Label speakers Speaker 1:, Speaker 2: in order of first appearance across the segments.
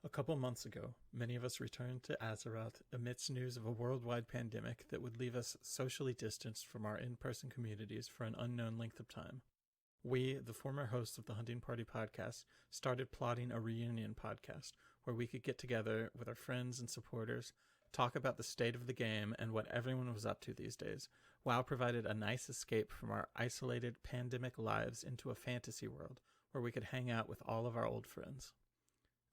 Speaker 1: A couple months ago, many of us returned to Azeroth amidst news of a worldwide pandemic that would leave us socially distanced from our in-person communities for an unknown length of time. We, the former hosts of the Hunting Party podcast, started plotting a reunion podcast where we could get together with our friends and supporters, talk about the state of the game and what everyone was up to these days. WoW provided a nice escape from our isolated pandemic lives into a fantasy world where we could hang out with all of our old friends.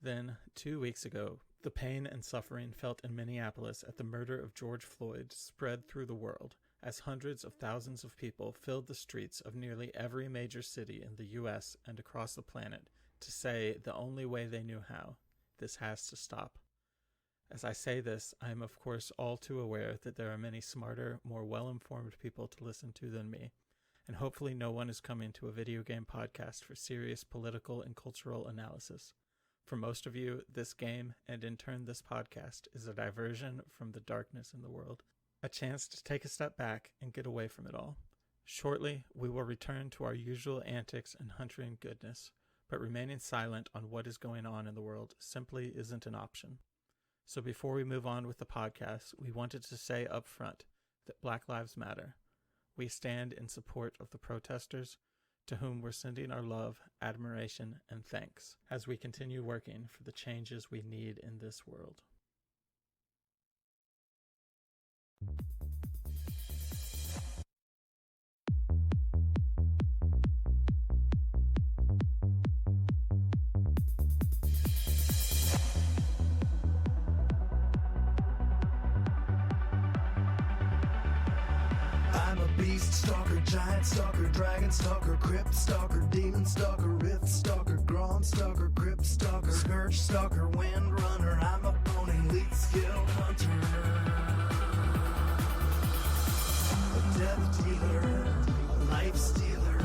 Speaker 1: Then, 2 weeks ago, the pain and suffering felt in Minneapolis at the murder of George Floyd spread through the world as hundreds of thousands of people filled the streets of nearly every major city in the US and across the planet to say the only way they knew how, this has to stop. As I say this, I am of course all too aware that there are many smarter, more well-informed people to listen to than me, and hopefully no one is coming to a video game podcast for serious political and cultural analysis. For most of you, this game, and in turn this podcast, is a diversion from the darkness in the world. A chance to take a step back and get away from it all. Shortly, we will return to our usual antics and hunting goodness, but remaining silent on what is going on in the world simply isn't an option. So before we move on with the podcast, we wanted to say up front that Black Lives Matter. We stand in support of the protesters, to whom we're sending our love, admiration, and thanks as we continue working for the changes we need in this world.
Speaker 2: Stalker, giant stalker, dragon stalker, crypt stalker, demon stalker, rift stalker, Grom stalker, crypt stalker, scourge stalker, wind runner. I'm a pony, elite skill hunter, a death dealer, a life stealer.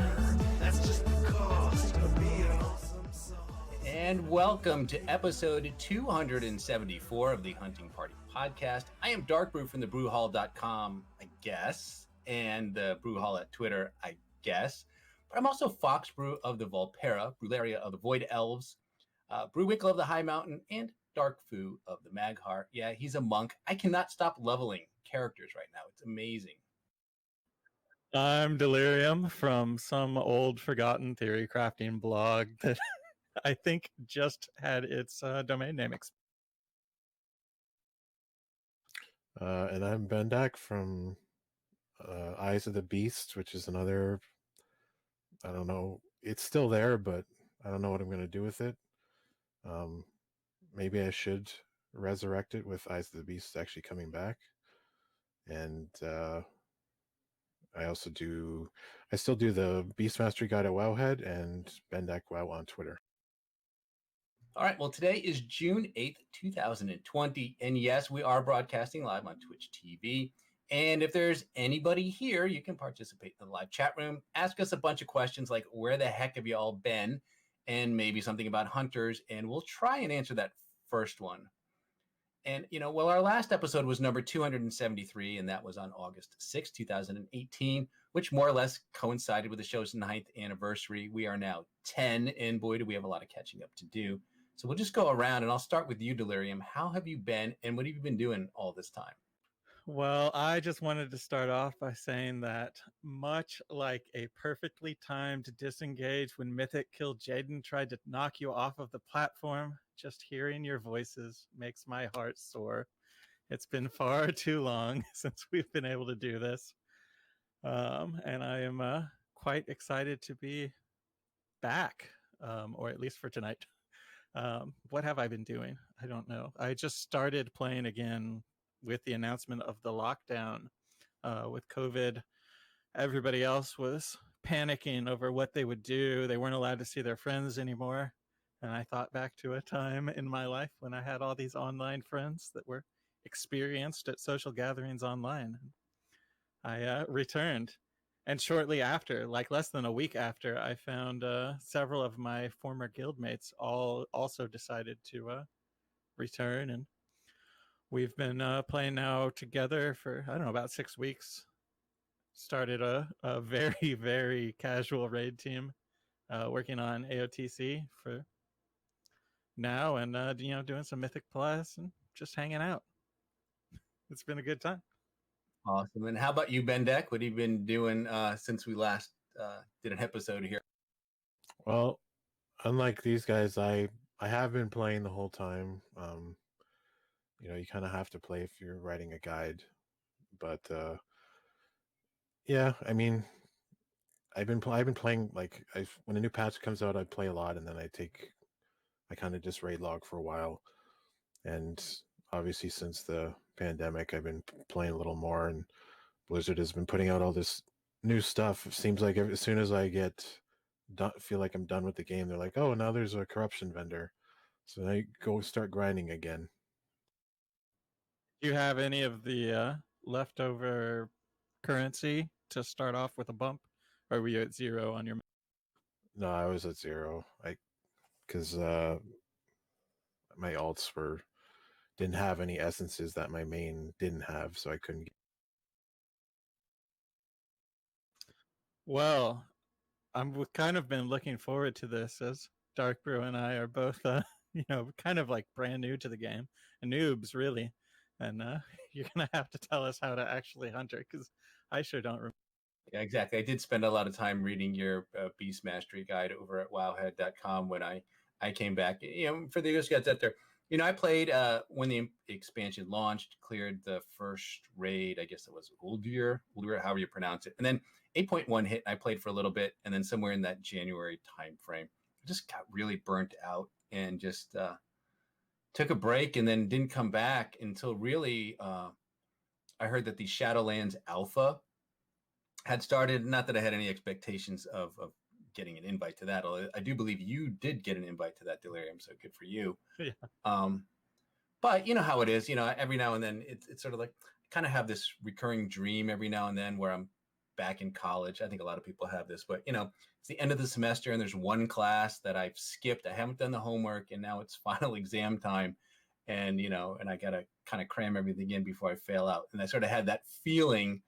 Speaker 2: That's just the cost of being awesome sauce.
Speaker 3: And welcome to episode 274 of the Hunting Party podcast. I am Darkbrew from thebrewhall.com, I guess. And the Brew Hall at Twitter, I guess. But I'm also Foxbrew of the Volpera, Brewlaria of the Void Elves, Brewwickle of the High Mountain, and Darkfu of the Magheart. Yeah, he's a monk. I cannot stop leveling characters right now. It's amazing.
Speaker 1: I'm Delirium from some old forgotten theory crafting blog that I think just had its domain name expired.
Speaker 4: And I'm Bendak from Eyes of the Beast, which is another, I don't know, it's still there, but I don't know what I'm going to do with it. Maybe I should resurrect it with Eyes of the Beast actually coming back. And I still do the Beastmastery Guide at Wowhead and Bendak Wow on Twitter.
Speaker 3: All right, well, today is June 8th, 2020. And yes, we are broadcasting live on Twitch TV. And if there's anybody here, you can participate in the live chat room. Ask us a bunch of questions like, where the heck have you all been? And maybe something about hunters. And we'll try and answer that first one. And, well, our last episode was number 273, and that was on August 6, 2018, which more or less coincided with the show's 9th anniversary. We are now 10, and boy, do we have a lot of catching up to do. So we'll just go around, and I'll start with you, Delirium. How have you been, and what have you been doing all this time?
Speaker 1: Well, I just wanted to start off by saying that much like a perfectly timed disengage when Mythic Killed Jaden tried to knock you off of the platform, just hearing your voices makes my heart soar. It's been far too long since we've been able to do this. And I am quite excited to be back, or at least for tonight. What have I been doing? I don't know. I just started playing again with the announcement of the lockdown with COVID. Everybody else was panicking over what they would do. They weren't allowed to see their friends anymore. And I thought back to a time in my life when I had all these online friends that were experienced at social gatherings online. I returned. And shortly after, like less than a week after, I found several of my former guildmates all also decided to return. And we've been playing now together for, I don't know, about 6 weeks. Started a very, very casual raid team working on AOTC for now, and doing some Mythic Plus and just hanging out. It's been a good time.
Speaker 3: Awesome. And how about you, Bendak? What have you been doing since we last did an episode here?
Speaker 4: Well, unlike these guys, I have been playing the whole time. You kind of have to play if you're writing a guide, but yeah, I mean, I've been playing like when a new patch comes out, I play a lot, and then I kind of just raid log for a while, and obviously since the pandemic, I've been playing a little more, and Blizzard has been putting out all this new stuff. It seems like as soon as I feel like I'm done with the game, they're like, oh, now there's a corruption vendor, so I go start grinding again.
Speaker 1: Do you have any of the leftover currency to start off with a bump, or were you at 0 on your?
Speaker 4: No, I was at 0. Because my alts didn't have any essences that my main didn't have, so I couldn't.
Speaker 1: Well, I'm kind of been looking forward to this, as Darkbrew and I are both, kind of like brand new to the game, noobs really, and you're gonna have to tell us how to actually hunt her, because I sure don't remember.
Speaker 3: Yeah, exactly. I did spend a lot of time reading your Beast Mastery guide over at wowhead.com when I came back. For the guys out there, I played when the expansion launched, cleared the first raid. I guess it was Uldir, however you pronounce it. And then 8.1 hit. I played for a little bit. And then somewhere in that January time frame, I just got really burnt out and just took a break and then didn't come back until really I heard that the Shadowlands Alpha had started. Not that I had any expectations of getting an invite to that. Although I do believe you did get an invite to that, Delirium, so good for you.
Speaker 1: Yeah.
Speaker 3: But you know how it is. Every now and then it's sort of like I kind of have this recurring dream every now and then where I'm back in college. I think a lot of people have this, but it's the end of the semester and there's one class that I've skipped. I haven't done the homework, and now it's final exam time, and and I gotta kind of cram everything in before I fail out. And I sort of had that feeling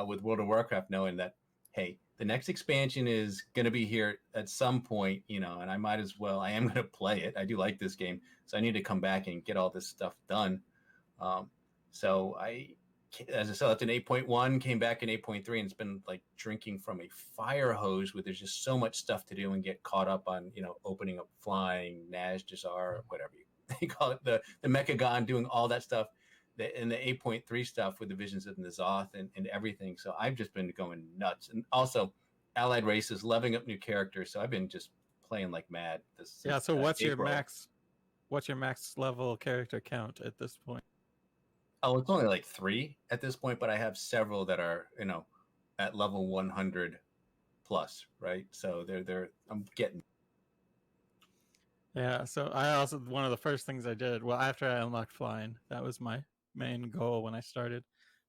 Speaker 3: with World of Warcraft, knowing that, hey, the next expansion is going to be here at some point, and I am going to play it. I do like this game, so I need to come back and get all this stuff done. So as I said, it's an 8.1, came back in 8.3, and it's been like drinking from a fire hose where there's just so much stuff to do and get caught up on, opening up flying, Nazjarzar, whatever you call it, the Mechagon, doing all that stuff. And the 8.3 stuff with the Visions of N'Zoth and everything. So I've just been going nuts. And also allied races, leveling up new characters. So I've been just playing like mad.
Speaker 1: So what's your max level character count at this point?
Speaker 3: Oh, it's only like 3 at this point, but I have several that are, at level 100 plus, right? So I'm getting.
Speaker 1: Yeah, so one of the first things I did, well, after I unlocked flying, that was my main goal when I started,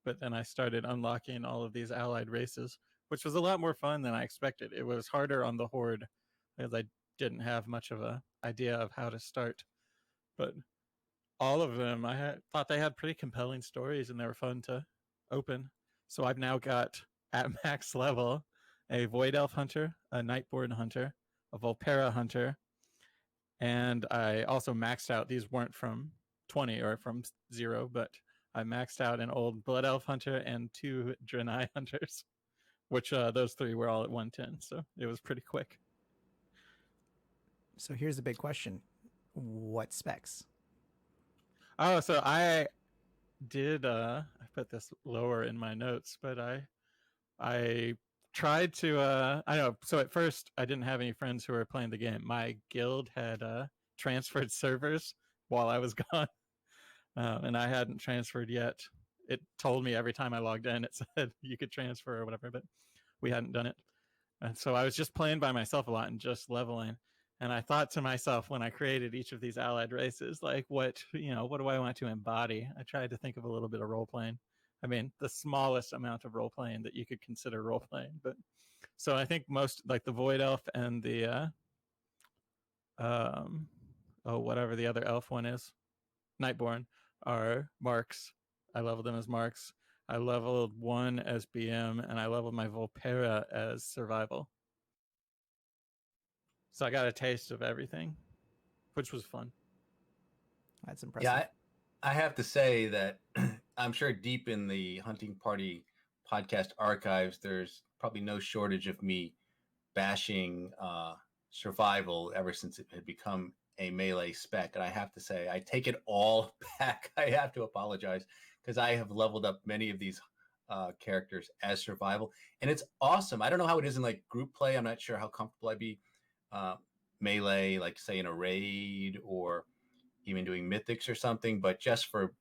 Speaker 1: but then I started unlocking all of these allied races, which was a lot more fun than I expected. It was harder on the Horde because I didn't have much of a idea of how to start, but all of them thought they had pretty compelling stories and they were fun to open. So I've now got at max level a Void Elf Hunter, a Nightborn Hunter, a Volpera Hunter, and I also maxed out, these weren't from 20 or from 0, but I maxed out an old Blood Elf Hunter and 2 Draenei Hunters, which those 3 were all at 110, so it was pretty quick.
Speaker 5: So here's the big question. What specs?
Speaker 1: Oh, so I did, I put this lower in my notes, but I tried to, I know, so at first I didn't have any friends who were playing the game. My guild had transferred servers while I was gone, and I hadn't transferred yet. It told me every time I logged in, it said you could transfer or whatever, but we hadn't done it. And so I was just playing by myself a lot and just leveling. And I thought to myself when I created each of these allied races, like what do I want to embody? I tried to think of a little bit of role playing. I mean, the smallest amount of role playing that you could consider role playing. But so I think most, like the Void Elf and the whatever the other elf one is, Nightborn, are marks. I leveled them as marks. I leveled one as BM, and I leveled my Volpera as survival. So I got a taste of everything, which was fun.
Speaker 5: That's impressive.
Speaker 3: Yeah, I have to say that I'm sure deep in the Hunting Party podcast archives, there's probably no shortage of me bashing survival ever since it had become a melee spec. And I have to say, I take it all back. I have to apologize because I have leveled up many of these characters as survival, and it's awesome. I don't know how it is in like group play. I'm not sure how comfortable I'd be uh, melee, like say in a raid or even doing mythics or something. But just for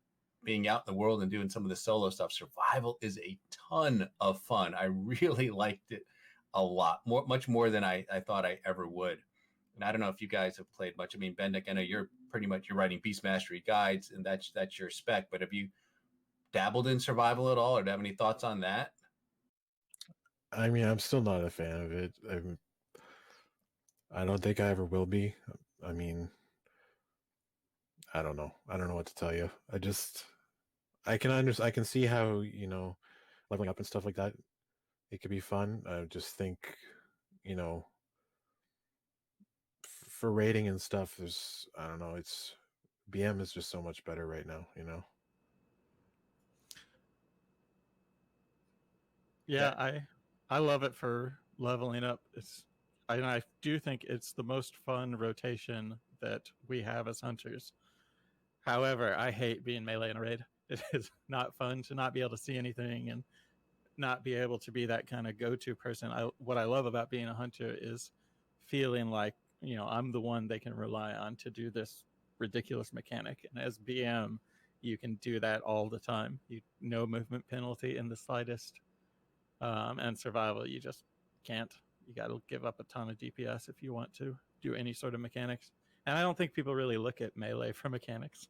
Speaker 3: being out in the world and doing some of the solo stuff, survival is a ton of fun. I really liked it a lot, much more than I thought I ever would. And I don't know if you guys have played much. I mean, Bendak, I know you're writing Beast Mastery guides, and that's your spec. But have you dabbled in survival at all, or do you have any thoughts on that?
Speaker 4: I mean, I'm still not a fan of it. I don't think I ever will be. I mean, I don't know. I don't know what to tell you. I can see how, leveling up and stuff like that, it could be fun. I just think, you know, for rating and stuff, I don't know, BM is just so much better right now.
Speaker 1: Yeah, I love it for leveling up. I do think it's the most fun rotation that we have as hunters. However, I hate being melee in a raid. It is not fun to not be able to see anything and not be able to be that kind of go-to person. What I love about being a hunter is feeling like, I'm the one they can rely on to do this ridiculous mechanic. And as BM, you can do that all the time. No movement penalty in the slightest. And survival, you just can't. You got to give up a ton of DPS if you want to do any sort of mechanics. And I don't think people really look at melee for mechanics.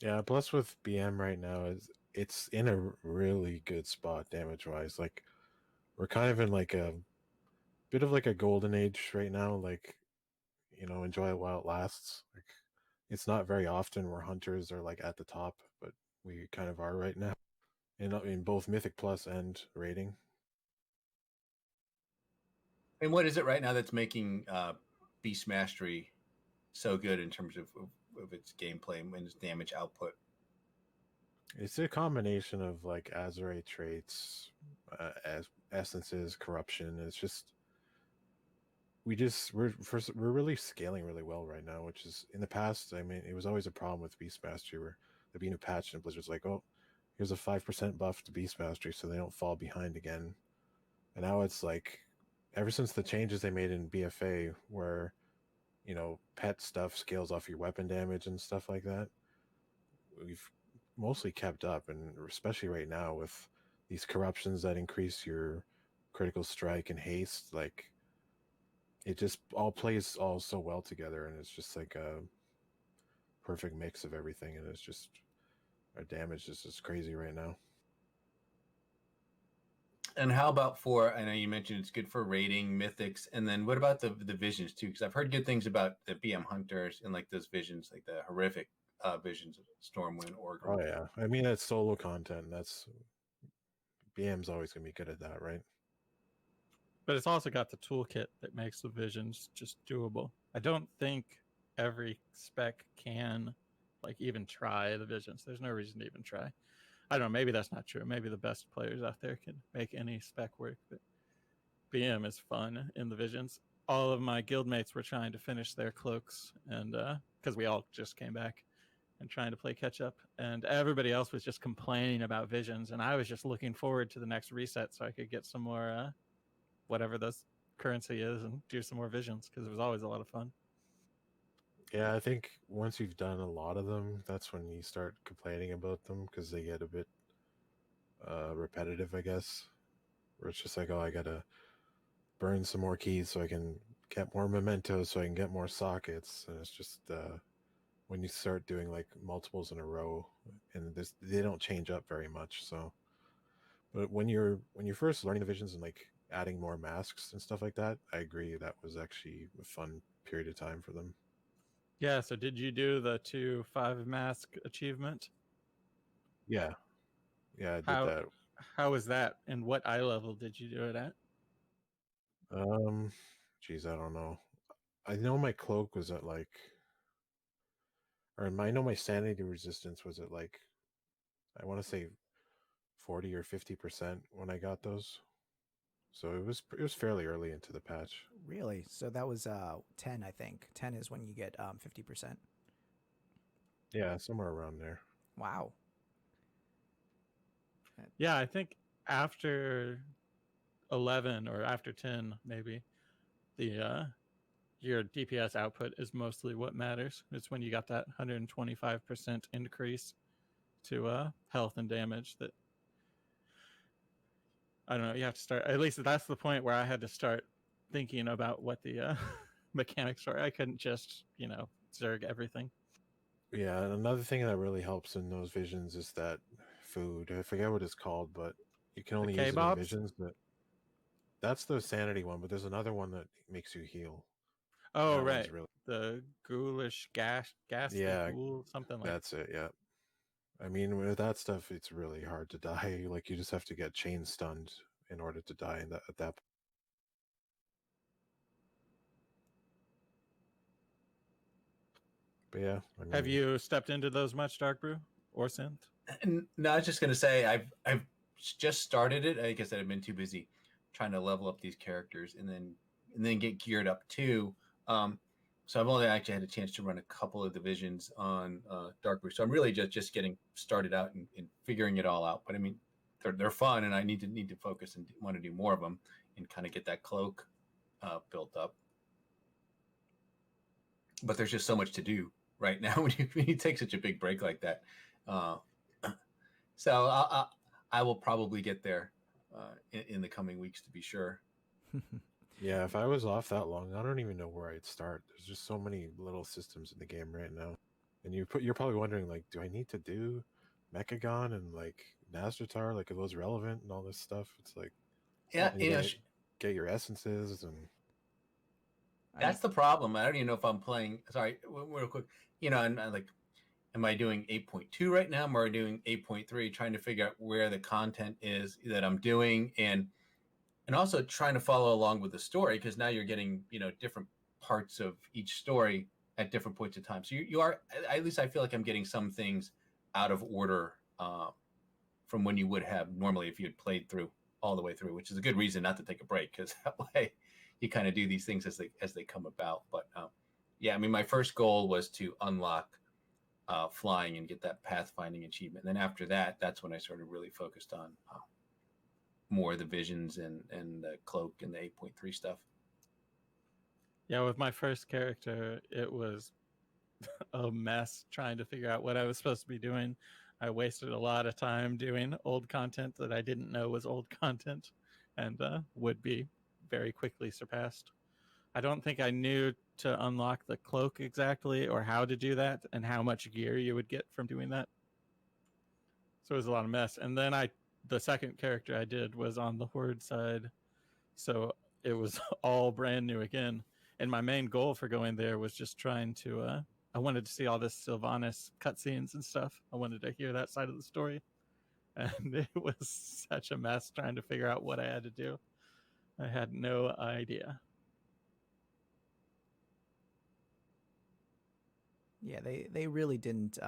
Speaker 4: Yeah, plus with BM right now, it's in a really good spot damage wise. Like, we're kind of in like a bit of like a golden age right now. Like, enjoy it while it lasts. Like, it's not very often where hunters are like at the top, but we kind of are right now in both Mythic Plus and rating.
Speaker 3: And what is it right now that's making Beast Mastery so good in terms of its gameplay and its damage output?
Speaker 4: It's a combination of like Azerite traits, as essences, corruption. It's just we're really scaling really well right now, which is in the past. I mean, it was always a problem with Beast Mastery where there'd be a new patch and Blizzard's like, oh, here's a 5% buff to Beast Mastery so they don't fall behind again. And now it's like, ever since the changes they made in BFA, where pet stuff scales off your weapon damage and stuff like that, we've mostly kept up, and especially right now with these corruptions that increase your critical strike and haste, like it just all plays all so well together, and it's just like a perfect mix of everything, and it's just our damage is just crazy right now.
Speaker 3: And how about for, I know you mentioned it's good for raiding, mythics, and then what about the visions too? Because I've heard good things about the BM hunters and like those visions, like the horrific visions of Stormwind, Orgrim.
Speaker 4: Oh yeah, I mean, that's solo content. That's BM's always gonna be good at that, right?
Speaker 1: But it's also got the toolkit that makes the visions just doable. I don't think every spec can like even try the visions. There's no reason to even try. I don't know, maybe that's not true. Maybe the best players out there can make any spec work, but BM is fun in the visions. All of my guildmates were trying to finish their cloaks, and because we all just came back and trying to play catch up, and everybody else was just complaining about visions, and I was just looking forward to the next reset so I could get some more whatever this currency is and do some more visions because it was always a lot of fun.
Speaker 4: Yeah, I think once you've done a lot of them, that's when you start complaining about them because they get a bit repetitive, I guess. Where it's just like, oh, I gotta burn some more keys so I can get more mementos so I can get more sockets, and it's just when you start doing like multiples in a row, and they don't change up very much. So, but when you're first learning the visions and like adding more masks and stuff like that, I agree that was actually a fun period of time for them.
Speaker 1: Yeah, so did you do the 2-5 mask achievement?
Speaker 4: Yeah, I did that.
Speaker 1: How was that, and what eye level did you do it at?
Speaker 4: Geez, I don't know. I know my cloak was at like Or I know my sanity resistance was at like, I want to say 40 or 50% when I got those. So it was fairly early into the patch.
Speaker 5: Really? So that was 10, I think. 10 is when you get 50%.
Speaker 4: Yeah, somewhere around there.
Speaker 5: Wow.
Speaker 1: Yeah, I think after 11 or after 10, maybe the your DPS output is mostly what matters. It's when you got that 125% increase to health and damage that I don't know. You have to start. At least that's the point where I had to start thinking about what the mechanics are. I couldn't just zerg everything.
Speaker 4: Yeah, and another thing that really helps in those visions is that food. I forget what it's called, but you can
Speaker 1: The
Speaker 4: only use it in
Speaker 1: K-bobs.
Speaker 4: visions. But that's the sanity one. But there's another one that makes you heal.
Speaker 1: Oh,
Speaker 4: That one's
Speaker 1: right.
Speaker 4: really.
Speaker 1: The ghoulish ghastly
Speaker 4: Yeah,
Speaker 1: ghoul, something like.
Speaker 4: that's it. Yeah. I mean, with that stuff, it's really hard to die. Like you just have to get chain stunned in order to die in at that. But yeah, I mean,
Speaker 1: Have you stepped into those much, Darkbrew or Synth?
Speaker 3: No, I was just gonna say I've just started it. I guess I've been too busy trying to level up these characters and then get geared up too. So I've only actually had a chance to run a couple of divisions on Darkbrew. So I'm really just getting started out and figuring it all out. But I mean, they're fun, and I need to focus and want to do more of them and kind of get that cloak built up. But there's just so much to do right now when you take such a big break like that. So I will probably get there in the coming weeks to be sure.
Speaker 4: yeah, if I was off that long, I don't even know where I'd start. There's just so many little systems in the game right now, and you're probably wondering like, do I need to do Mechagon and like Nazjatar? Like, are those relevant and all this stuff? It's like,
Speaker 3: Yeah,
Speaker 4: and you gotta get your essences and.
Speaker 3: That's the problem. I don't even know if I'm playing. Sorry, real quick. And like, am I doing 8.2 right now? Or am I doing 8.3? Trying to figure out where the content is that I'm doing, and also trying to follow along with the story, because now you're getting different parts of each story at different points in time. So you are, at least I feel like I'm getting some things out of order from when you would have normally if you had played through all the way through, which is a good reason not to take a break, because that way you kind of do these things as they come about. But yeah, I mean, my first goal was to unlock flying and get that pathfinding achievement. And then after that, that's when I started really focused on more of the visions and the cloak and the 8.3 stuff.
Speaker 1: Yeah, with my first character, it was a mess trying to figure out what I was supposed to be doing. I wasted a lot of time doing old content that I didn't know was old content and would be very quickly surpassed. I don't think I knew to unlock the cloak exactly or how to do that and how much gear you would get from doing that. So it was a lot of mess. And then the second character I did was on the Horde side. So it was all brand new again. And my main goal for going there was just trying to, I wanted to see all this Sylvanas cutscenes and stuff. I wanted to hear that side of the story. And it was such a mess trying to figure out what I had to do. I had no idea.
Speaker 5: Yeah, they really didn't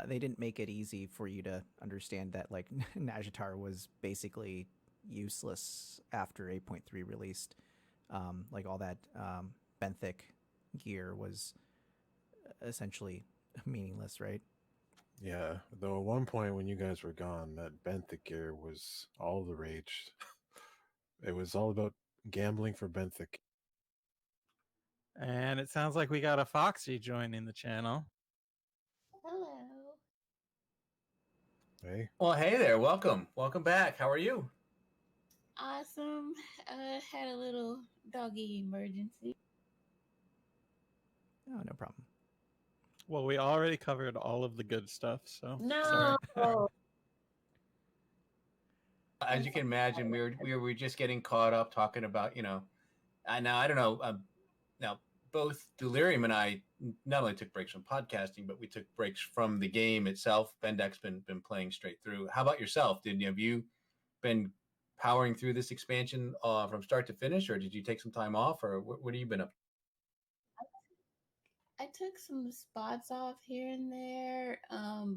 Speaker 5: they didn't make it easy for you to understand that like Nazjatar was basically useless after 8.3 released. Like all that benthic gear was essentially meaningless, right?
Speaker 4: Yeah, though at one point when you guys were gone, that benthic gear was all the rage. It was all about gambling for benthic.
Speaker 1: And it sounds like we got a Foxy joining the channel.
Speaker 6: Hello.
Speaker 4: Hey,
Speaker 3: Well, hey there. Welcome back. How are you?
Speaker 6: Awesome. Had a little doggy emergency.
Speaker 5: Oh, no problem.
Speaker 1: Well, we already covered all of the good stuff, so
Speaker 6: No.
Speaker 1: sorry.
Speaker 3: As you can imagine, we were just getting caught up talking about now I don't know. Now both Delirium and I not only took breaks from podcasting, but we took breaks from the game itself. Bendak's been playing straight through. How about yourself? Have you been powering through this expansion from start to finish, or did you take some time off, or what have you been up to?
Speaker 6: I took some spots off here and there,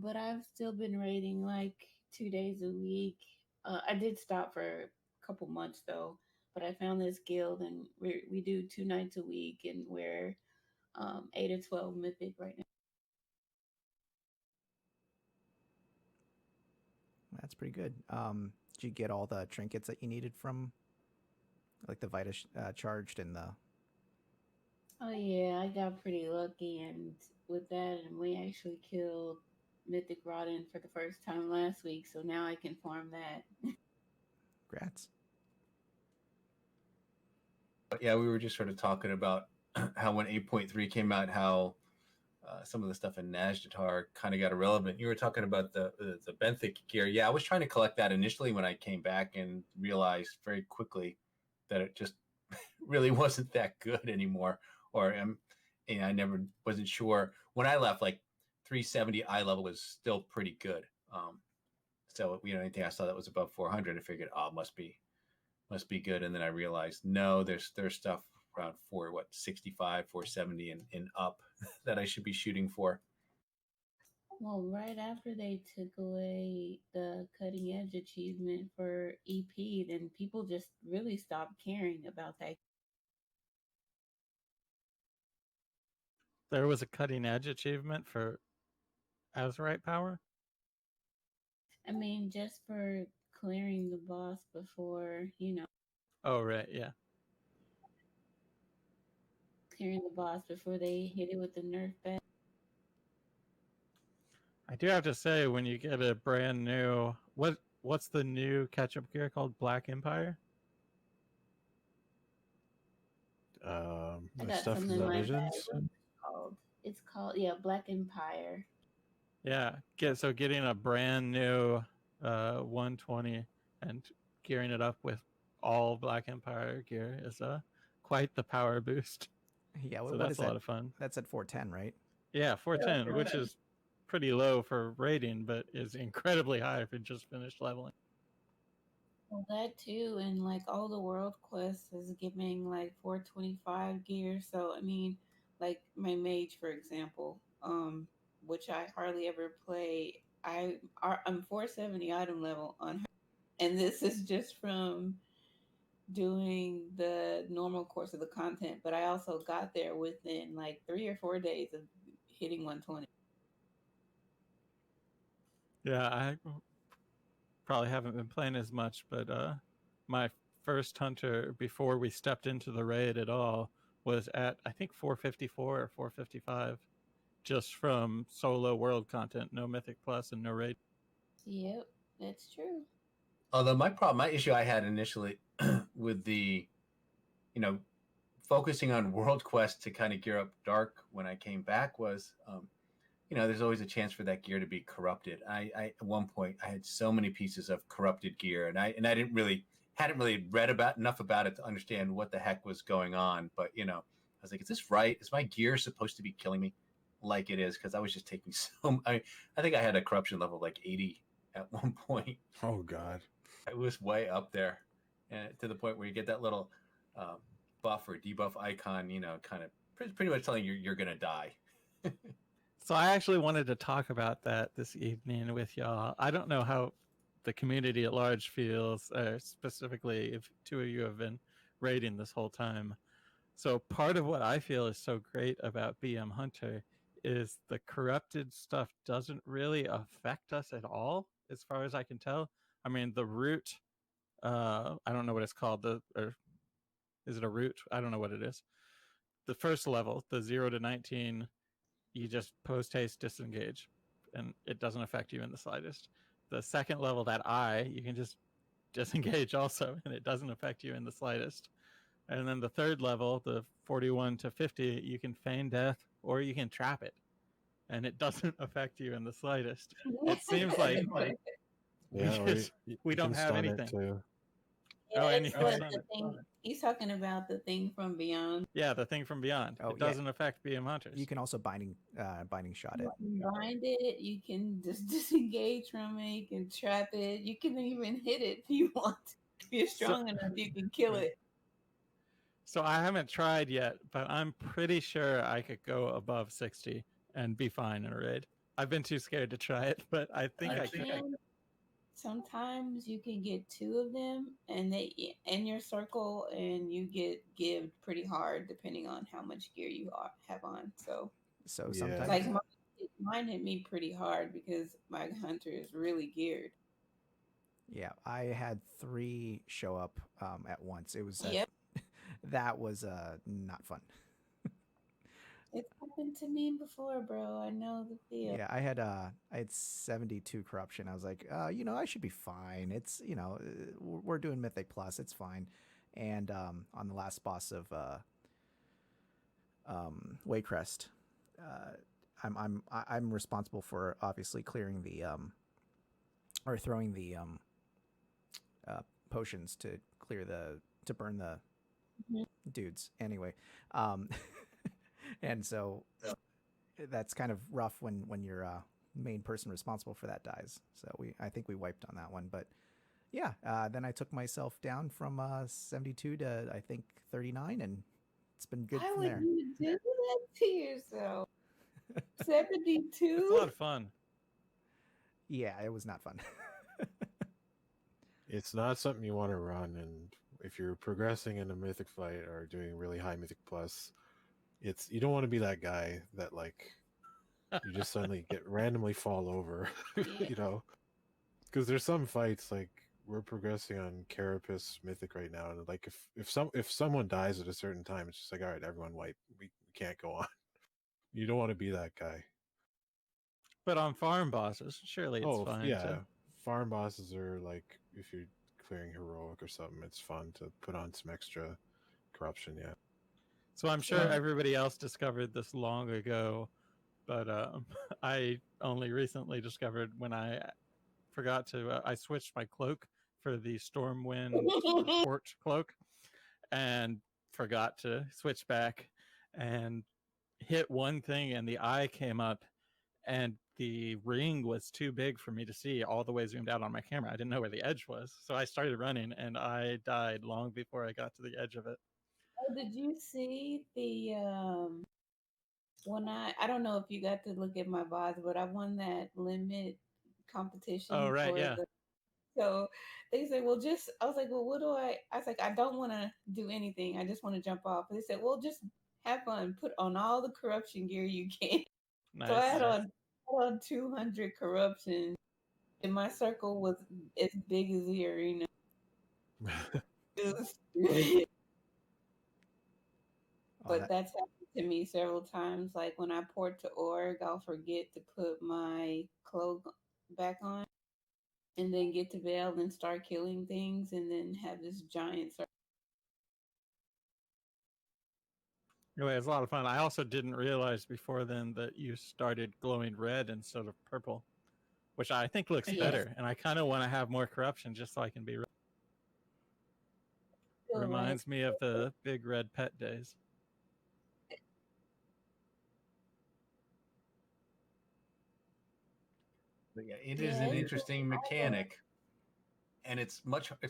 Speaker 6: but I've still been raiding like 2 days a week. I did stop for a couple months though, but I found this guild and we do 2 nights a week and we're 8 or 12 mythic right now.
Speaker 5: That's pretty good. Did you get all the trinkets that you needed from, like the Vita charged and the?
Speaker 6: Oh yeah, I got pretty lucky and with that, and we actually killed Mythic Rodden for the first time last week, so now I can farm that.
Speaker 5: Grats.
Speaker 3: But yeah, we were just sort of talking about how when 8.3 came out, how some of the stuff in Najdatar kind of got irrelevant. You were talking about the Benthic gear. Yeah, I was trying to collect that initially when I came back and realized very quickly that it just really wasn't that good anymore. Or and I never wasn't sure when I left. Like 370 eye level was still pretty good. So anything I saw that was above 400, I figured, oh, must be good. And then I realized, no, there's stuff around 65, 470 and up that I should be shooting for.
Speaker 6: Well, right after they took away the cutting edge achievement for EP, then people just really stopped caring about that.
Speaker 1: There was a cutting edge achievement for Azerite power.
Speaker 6: I mean, just for clearing the boss before,
Speaker 1: Oh right, yeah.
Speaker 6: clearing the boss before they hit it with the nerf bat.
Speaker 1: I do have to say, when you get a brand new what's the new catch-up gear called? Black Empire?
Speaker 6: I
Speaker 4: The
Speaker 6: got
Speaker 4: stuff
Speaker 6: something
Speaker 4: in the
Speaker 6: like
Speaker 4: visions.
Speaker 6: that. It's called Black Empire.
Speaker 1: Yeah. Getting a brand new 120 and gearing it up with all Black Empire gear is quite the power boost.
Speaker 5: Yeah,
Speaker 1: So
Speaker 5: what
Speaker 1: that's
Speaker 5: is
Speaker 1: a
Speaker 5: that?
Speaker 1: lot of fun.
Speaker 5: That's at 410, right?
Speaker 1: Yeah, 410, which is pretty low for raiding, but is incredibly high if you just finished leveling.
Speaker 6: Well, that too, and like all the world quests is giving like 425 gear. So I mean, like my mage, for example, which I hardly ever play. I'm 470 item level on her, and this is just from doing the normal course of the content. But I also got there within like 3 or 4 days of hitting 120.
Speaker 1: Yeah, I probably haven't been playing as much, but my first hunter before we stepped into the raid at all was at, I think, 454 or 455, just from solo world content, no Mythic Plus and no raid.
Speaker 6: Yep, that's true.
Speaker 3: Although my issue I had initially with the, focusing on world quest to kind of gear up dark when I came back was, there's always a chance for that gear to be corrupted. I at one point I had so many pieces of corrupted gear, and I hadn't really read enough about it to understand what the heck was going on. But I was like, is this right? Is my gear supposed to be killing me like it is? Because I was just taking I think I had a corruption level like 80 at one point.
Speaker 4: Oh God.
Speaker 3: It was way up there, and to the point where you get that little buff or debuff icon, kind of pretty much telling you you're gonna die.
Speaker 1: So I actually wanted to talk about that this evening with y'all. I don't know how the community at large feels, specifically if two of you have been raiding this whole time. So part of what I feel is so great about BM Hunter is the corrupted stuff doesn't really affect us at all, as far as I can tell. I mean, the root, I don't know what it's called. Or is it a root? I don't know what it is. The first level, the 0 to 19, you just post haste disengage, and it doesn't affect you in the slightest. The second level, that you can just disengage also, and it doesn't affect you in the slightest. And then the third level, the 41 to 50, you can feign death or you can trap it, and it doesn't affect you in the slightest. It seems like we don't have anything.
Speaker 6: Yeah, and the thing he's talking about, the thing from beyond.
Speaker 1: Yeah, the thing from beyond. It doesn't affect BM Hunters.
Speaker 5: You can also binding shot it.
Speaker 6: You can bind it. You can just disengage from it. You can trap it. You can even hit it if you want. If you're strong enough, you can kill it.
Speaker 1: So I haven't tried yet, but I'm pretty sure I could go above 60 and be fine in a raid. I've been too scared to try it, but I think I could.
Speaker 6: Sometimes you can get two of them, and they in your circle, and you get gived pretty hard depending on how much gear you have on. So
Speaker 5: So
Speaker 4: Yeah.
Speaker 5: sometimes,
Speaker 6: like mine hit me pretty hard because my hunter is really geared.
Speaker 5: yeah, I had 3 show up at once. It was
Speaker 6: Yep,
Speaker 5: that was not fun.
Speaker 6: it's happened to me before, bro. I know the feel.
Speaker 5: Yeah, I had 72 corruption. I was like, I should be fine. It's we're doing Mythic Plus. It's fine. And on the last boss of Waycrest, I'm responsible for obviously clearing the or throwing the potions to burn the
Speaker 6: Mhm.
Speaker 5: dudes. Anyway, um, and so that's kind of rough when your main person responsible for that dies. So I think we wiped on that one, but yeah. Then I took myself down from 72 to I think 39, and it's been good
Speaker 6: Why
Speaker 5: from
Speaker 6: would
Speaker 5: there.
Speaker 6: you do that to yourself?
Speaker 1: It's a
Speaker 6: 72?
Speaker 1: lot of fun.
Speaker 5: Yeah, it was not fun.
Speaker 4: It's not something you want to run, and if you're progressing in a mythic fight or doing really high mythic plus, you don't want to be that guy that like you just suddenly get randomly fall over,
Speaker 6: Yeah.
Speaker 4: because there's some fights like we're progressing on Carapace Mythic right now, and like if someone dies at a certain time, it's just like, all right, everyone wipe, we can't go on. You don't want to be that guy.
Speaker 1: But on farm bosses, surely it's fine
Speaker 4: yeah,
Speaker 1: to.
Speaker 4: farm bosses are like if you're clearing heroic or something, it's fun to put on some extra corruption. Yeah.
Speaker 1: So I'm sure everybody else discovered this long ago, but I only recently discovered when I forgot to. I switched my cloak for the Stormwind Port cloak, and forgot to switch back, and hit one thing, and the eye came up, and the ring was too big for me to see all the way zoomed out on my camera. I didn't know where the edge was, so I started running, and I died long before I got to the edge of it.
Speaker 6: Oh, did you see the when I don't know if you got to look at my VODs, but I won that limit
Speaker 1: Oh
Speaker 6: competition
Speaker 1: right,
Speaker 6: for
Speaker 1: yeah.
Speaker 6: the so they said, well, just I was like, well, what do I was like, I don't want to do anything. I just want to jump off. They said, well, just have fun. Put on all the corruption gear you can. So I
Speaker 1: Nice.
Speaker 6: had on 200 corruption, and my circle was as big as the arena. But that's happened to me several times. Like when I port to org, I'll forget to put my cloak back on, and then get to Vale and start killing things, and then have this giant circle.
Speaker 1: Anyway, it's a lot of fun. I also didn't realize before then that you started glowing red instead of purple, which I think looks
Speaker 6: Yes.
Speaker 1: better. And I kind of want to have more corruption just so I can be.
Speaker 6: Feel like
Speaker 1: Reminds me of the big red pet days.
Speaker 3: But yeah, it is an interesting mechanic, and it's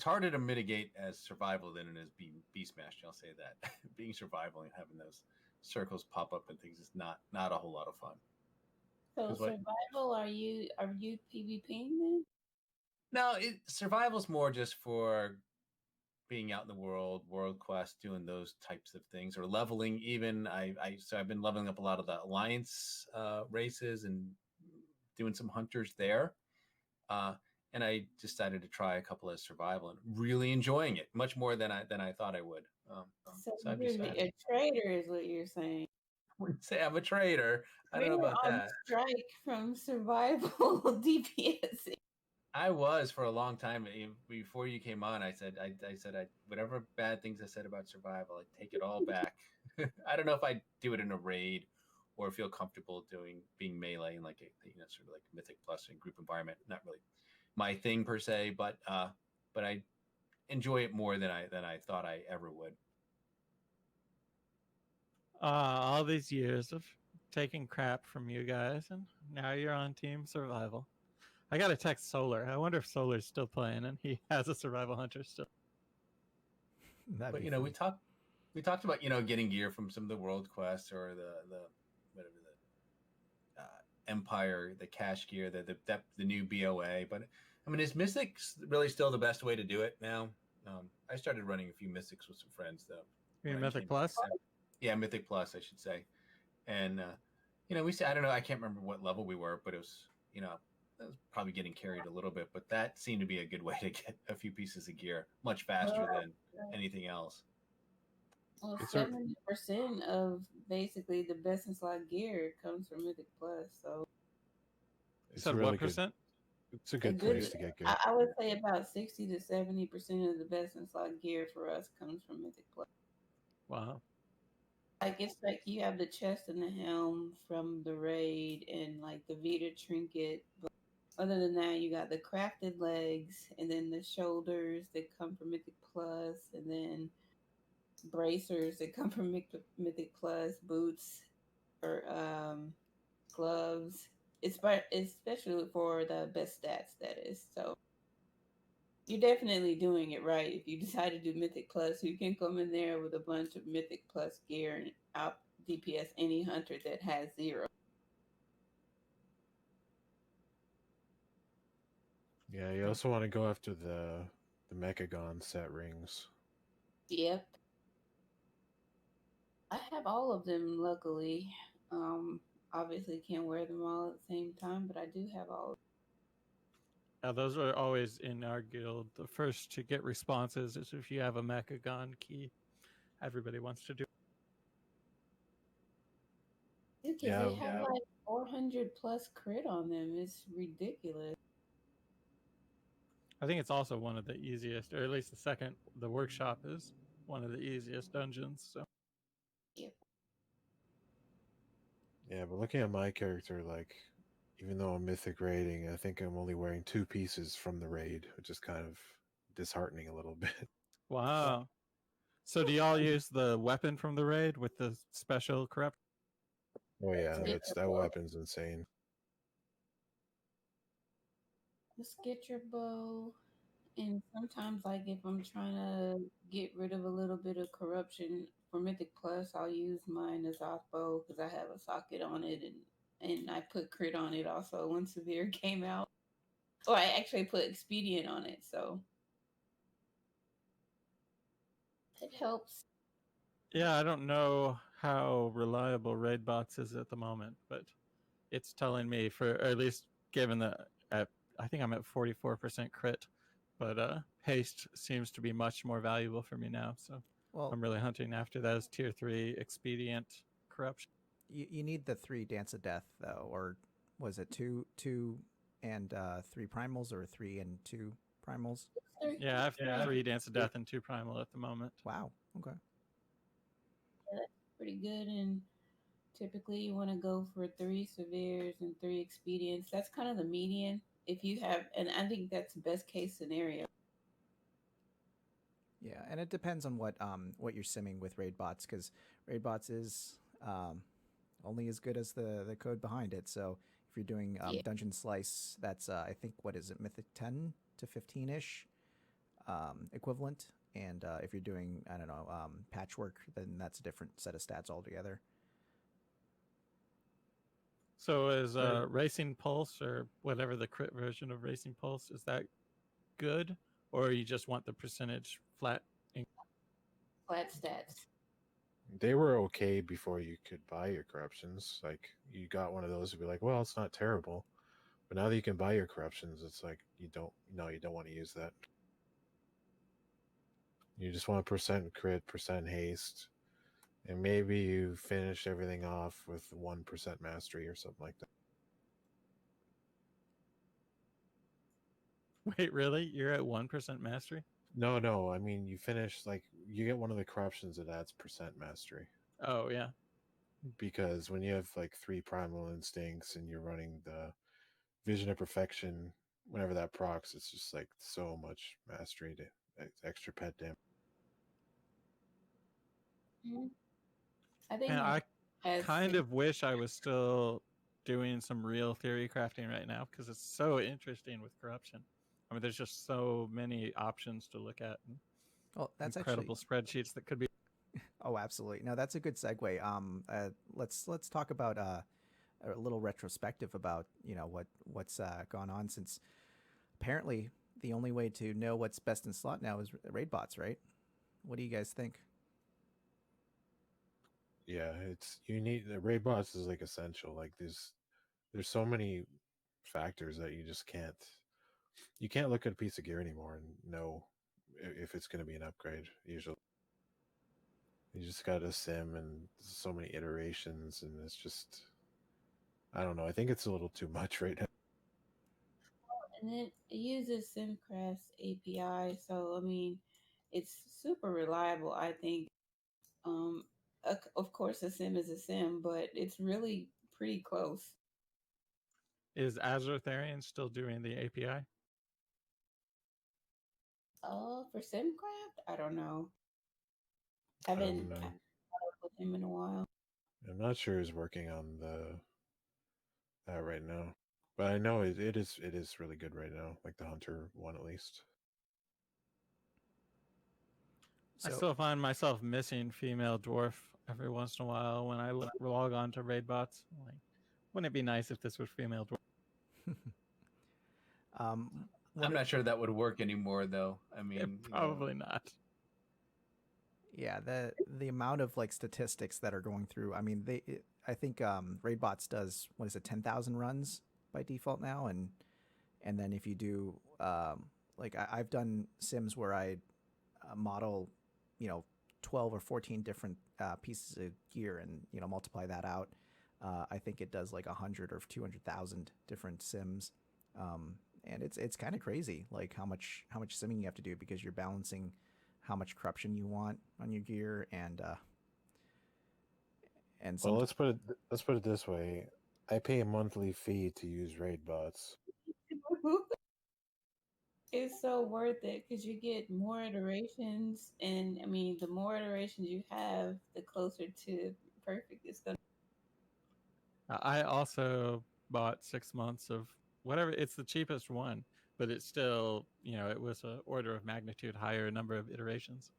Speaker 3: harder to mitigate as survival than it is being beast smashed. I'll say that being survival and having those circles pop up and things is not a whole lot of fun.
Speaker 6: so
Speaker 3: 'Cause what-
Speaker 6: survival. Are you PvPing then?
Speaker 3: No, survival's more just for being out in the world quest, doing those types of things, or leveling. Even so I've been leveling up a lot of the alliance races and doing some hunters there. And I decided to try a couple of survival and really enjoying it much more than I thought I would.
Speaker 6: So
Speaker 3: I've
Speaker 6: you're
Speaker 3: decided.
Speaker 6: a traitor, is what you're saying.
Speaker 3: I wouldn't say I'm a traitor. I don't know about
Speaker 6: on
Speaker 3: that.
Speaker 6: strike from survival DPS.
Speaker 3: I was for a long time before you came on. I said whatever bad things I said about survival, I take it all back. I don't know if I do it in a raid or feel comfortable being melee in like sort of like Mythic Plus and group environment. Not really my thing per se, but I enjoy it more than I thought I ever would.
Speaker 1: All these years of taking crap from you guys, and now you're on Team Survival. I got to text Solar. I wonder if Solar's still playing and he has a survival hunter still.
Speaker 3: But we talk We talked about getting gear from some of the world quests or the whatever Empire, the cash gear, the new BOA. But I mean, is Mystics really still the best way to do it now? I started running a few Mystics with some friends though.
Speaker 1: You mean
Speaker 3: when I
Speaker 1: Mythic
Speaker 3: came
Speaker 1: Plus?
Speaker 3: back. Yeah, Mythic Plus, I should say. And we said I don't know, I can't remember what level we were, but it was probably getting carried a little bit. But that seemed to be a good way to get a few pieces of gear much faster than anything else.
Speaker 6: Well,
Speaker 4: It's a
Speaker 6: 70% of basically the best in slot gear comes from Mythic Plus. So
Speaker 1: You
Speaker 4: it's
Speaker 1: said
Speaker 4: a really
Speaker 1: what
Speaker 4: good
Speaker 1: percent?
Speaker 4: it's a good place to get good.
Speaker 6: I would say about 60 to 70% of the best in slot gear for us comes from Mythic Plus.
Speaker 1: Wow.
Speaker 6: Like it's like you have the chest and the helm from the raid and like the Vita trinket. But other than that, you got the crafted legs and then the shoulders that come from Mythic Plus, and then bracers that come from Mythic Plus, boots or gloves. Especially for the best stats, that is. So you're definitely doing it right if you decide to do Mythic Plus. You can come in there with a bunch of Mythic Plus gear and out DPS any hunter that has 0.
Speaker 4: Yeah, you also want to go after the Mechagon set rings.
Speaker 6: Yep. I have all of them, luckily. Obviously can't wear them all at the same time, but I do have all.
Speaker 1: Yeah, those are always in our guild. The first to get responses is if you have a Mechagon key. Everybody wants to do.
Speaker 6: Because
Speaker 4: Yeah,
Speaker 6: they have like 400 plus crit on them. It's ridiculous.
Speaker 1: I think it's also one of the easiest, or at least the second. The workshop is one of the easiest dungeons. So
Speaker 6: Yep.
Speaker 4: yeah, but looking at my character, like, even though I'm mythic raiding, I think I'm only wearing 2 pieces from the raid, which is kind of disheartening a little bit.
Speaker 1: wow. So do y'all use the weapon from the raid with the special corrupt?
Speaker 4: Oh yeah,
Speaker 6: Skip
Speaker 4: that
Speaker 6: your bow.
Speaker 4: weapon's insane.
Speaker 6: Just get your bow. And sometimes, like, if I'm trying to get rid of a little bit of corruption for Mythic Plus, I'll use my Azeroth bow because I have a socket on it, and I put crit on it also when Severe came out. Oh, I actually put Expedient on it, so it helps.
Speaker 1: Yeah, I don't know how reliable raid bots is at the moment, but it's telling me for, or at least given that I think I'm at 44% crit, but haste seems to be much more valuable for me now. So
Speaker 5: Well,
Speaker 1: I'm really hunting after those tier 3 expedient corruption.
Speaker 5: you need the 3 Dance of Death though, or was it two and 3 primals, or 3 and 2 primals?
Speaker 1: Yeah, I have 3 Dance of Death and 2 primal at the moment.
Speaker 5: Wow. Okay.
Speaker 6: That's pretty good. And typically, you want to go for 3 Severes and 3 Expedients. That's kind of the median. If you have, and I think that's best case scenario.
Speaker 5: Yeah, and it depends on what you're simming with raid bots, because raid bots is only as good as the code behind it. So if you're doing
Speaker 6: Yeah.
Speaker 5: dungeon slice, that's I think, what is it, mythic 10 to 15ish equivalent. And if you're doing, I don't know, patchwork, then that's a different set of stats altogether.
Speaker 1: So is Racing Pulse, or whatever the crit version of Racing Pulse, is that good, or you just want the percentage flat?
Speaker 6: Flat stats.
Speaker 4: They were okay before you could buy your corruptions. Like, you got one of those to be like, well, it's not terrible. But now that you can buy your corruptions, it's like you don't want to use that. You just want percent crit, percent haste, and maybe you finish everything off with 1% mastery or something like that.
Speaker 1: Wait, really? You're at 1% mastery?
Speaker 4: No. I mean, you finish, like, you get one of the corruptions that adds percent mastery.
Speaker 1: Oh, yeah.
Speaker 4: Because when you have like 3 primal instincts and you're running the vision of perfection, whenever that procs, it's just like so much mastery to extra pet damage.
Speaker 6: Mm-hmm. I think
Speaker 1: And I
Speaker 6: as
Speaker 1: kind of wish I was still doing some real theory crafting right now, because it's so interesting with corruption. I mean, there's just so many options to look at.
Speaker 5: Well, that's
Speaker 1: incredible
Speaker 5: actually
Speaker 1: spreadsheets that could be.
Speaker 5: Oh, absolutely. No, that's a good segue. Let's talk about a little retrospective about what's gone on, since apparently the only way to know what's best in slot now is raid bots, right? What do you guys think?
Speaker 4: Yeah, it's you need the raid boss is like essential. Like there's so many factors that you can't look at a piece of gear anymore and know if it's going to be an upgrade. Usually, you just got to sim and so many iterations, and it's just I don't know. I think it's a little too much right now.
Speaker 6: And it uses SimCraft's API, so I mean, it's super reliable. I think. Um, of course, a sim is a sim, but it's really pretty close.
Speaker 1: Is Azeroth still doing the API?
Speaker 6: For SimCraft, I don't know.
Speaker 4: I don't
Speaker 6: Haven't
Speaker 4: know.
Speaker 6: talked with him in a while.
Speaker 4: I'm not sure who's working on the that right now, but I know it is really good right now. Like the Hunter one at least.
Speaker 1: I
Speaker 5: So
Speaker 1: still find myself missing female dwarf every once in a while when I log on to raid bots. Like, wouldn't it be nice if this was female dwarf?
Speaker 5: um,
Speaker 3: I'm
Speaker 5: one
Speaker 3: not sure that would work anymore, though. I mean,
Speaker 1: Probably not.
Speaker 5: Yeah, the amount of like statistics that are going through. I mean, I think Raidbots does, what is it, 10,000 runs by default now, and then if you do like I've done sims where I model, 12 or 14 different pieces of gear, and multiply that out. I think it does like 100 or 200,000 different sims, and it's kind of crazy, like how much simming you have to do, because you're balancing how much corruption you want on your gear, and
Speaker 4: Well,
Speaker 5: some.
Speaker 4: let's put it this way. I pay a monthly fee to use raid bots.
Speaker 6: It's so worth it because you get more iterations, and I mean, the more iterations you have, the closer to perfect it's gonna.
Speaker 1: I also bought 6 months of whatever. It's the cheapest one, but it's still, it was an order of magnitude higher number of iterations.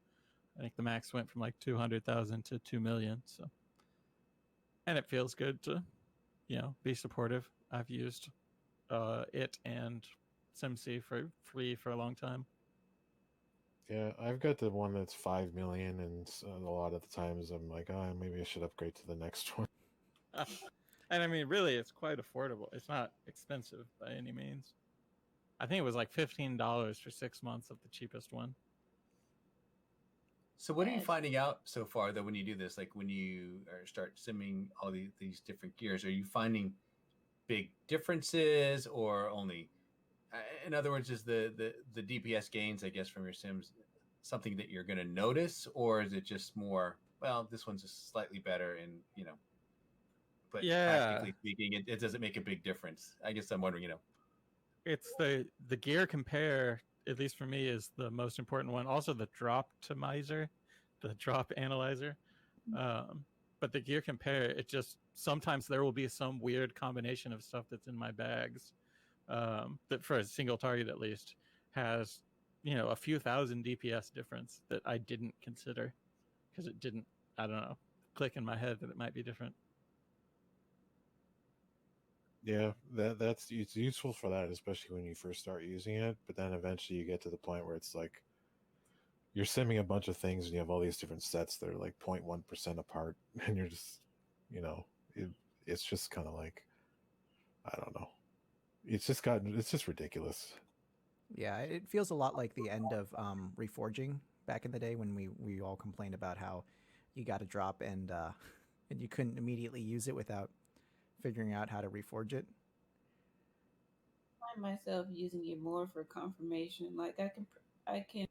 Speaker 1: I think the max went from like 200,000 to 2 million. So, and it feels good to, be supportive. I've used it and SimC for free for a long time.
Speaker 4: Yeah, I've got the one that's 5 million, and a lot of the times I'm like, oh, maybe I should upgrade to the next one.
Speaker 1: And I mean, really, it's quite affordable. It's not expensive by any means. I think it was like $15 for 6 months of the cheapest one.
Speaker 3: So what are you
Speaker 6: Yes.
Speaker 3: finding out so far though when you do this? Like when you start simming all these different gears, are you finding big differences or only? In other words, is the DPS gains, I guess, from your sims something that you're going to notice, or is it just more? Well, this one's just slightly better, and but
Speaker 1: Yeah,
Speaker 3: practically speaking, it doesn't make a big difference. I guess I'm wondering.
Speaker 1: it's the gear compare, at least for me, is the most important one. Also, the drop optimizer, the drop analyzer. Um, but the gear compare, it just sometimes there will be some weird combination of stuff that's in my bags, that for a single target at least has a few thousand DPS difference that I didn't consider because it didn't, I don't know, click in my head that it might be different.
Speaker 4: Yeah, that's it's useful for that, especially when you first start using it. But then eventually you get to the point where it's like you're simming a bunch of things, and you have all these different sets that are like 0.1% apart, and you're just, you know, it, it's just kind of like I don't know. It's just ridiculous.
Speaker 5: Yeah, it feels a lot like the end of reforging back in the day, when we all complained about how you got a drop, and you couldn't immediately use it without figuring out how to reforge it.
Speaker 6: Find myself using it more for confirmation. Like I can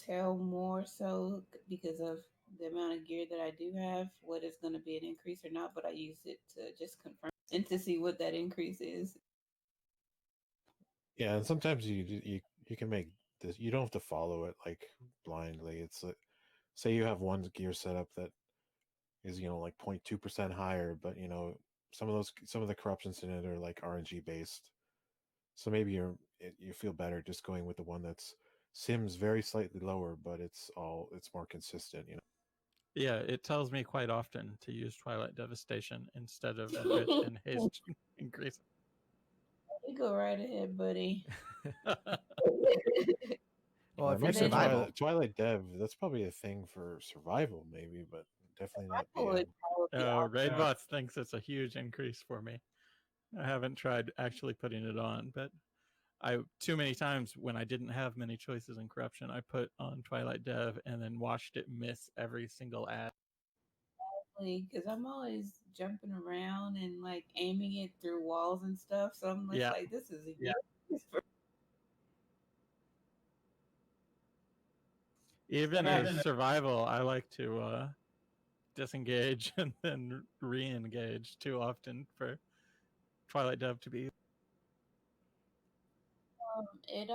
Speaker 6: tell more so because of the amount of gear that I do have, what is going to be an increase or not. But I use it to just confirm and to see what that increase is.
Speaker 4: Yeah, and sometimes you can make this. You don't have to follow it like blindly. It's like, say you have one gear setup that is like 0.2% higher, but some of the corruptions in it are like RNG based. So maybe you feel better just going with the one that's sims very slightly lower, but it's more consistent.
Speaker 1: Yeah, it tells me quite often to use Twilight Devastation instead of Crit and Haste Increase.
Speaker 6: You go right ahead, buddy.
Speaker 5: Well, if
Speaker 4: I'm
Speaker 5: you're
Speaker 4: not sure
Speaker 5: survival,
Speaker 4: Twilight Dev, that's probably a thing for survival, maybe, but definitely not
Speaker 6: I would
Speaker 4: BM.
Speaker 6: probably
Speaker 1: Raidbots thinks it's a huge increase for me. I haven't tried actually putting it on, but I too many times when I didn't have many choices in Corruption, I put on Twilight Dev and then watched it miss every single ad.
Speaker 6: because I'm always jumping around and like aiming it through walls and stuff. So I'm just
Speaker 1: Yeah.
Speaker 6: like, this is a
Speaker 1: Even as survival, I like to disengage and then re-engage too often for Twilight Dev to be.
Speaker 6: it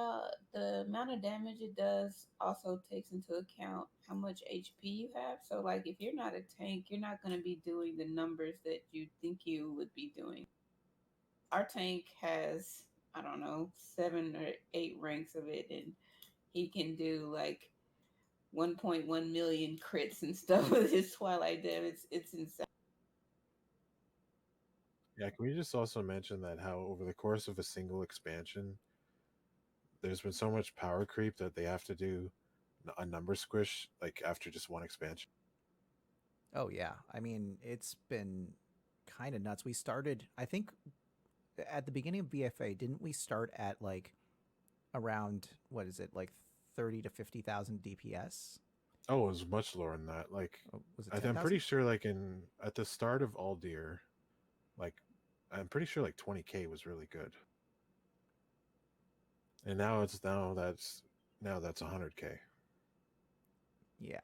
Speaker 6: the amount of damage it does also takes into account how much HP you have. So like if you're not a tank, you're not going to be doing the numbers that you think you would be doing. Our tank has, I don't know, 7 or 8 ranks of it, and he can do like 1.1 million crits and stuff with his Twilight Dev. It's insane.
Speaker 4: Yeah, can we just also mention that how over the course of a single expansion, there's been so much power creep that they have to do a number squish like after just one expansion.
Speaker 5: oh yeah, I mean it's been kind of nuts. We started, I think, at the beginning of BFA, didn't we start at like around what is it, like 30 to 50,000 DPS?
Speaker 4: Oh, it was much lower than that. Like,
Speaker 5: Was it
Speaker 4: I'm
Speaker 5: 10,000?
Speaker 4: pretty sure, like at the start of Aldir, like I'm pretty sure like 20k was really good, and now that's 100k.
Speaker 5: Yeah.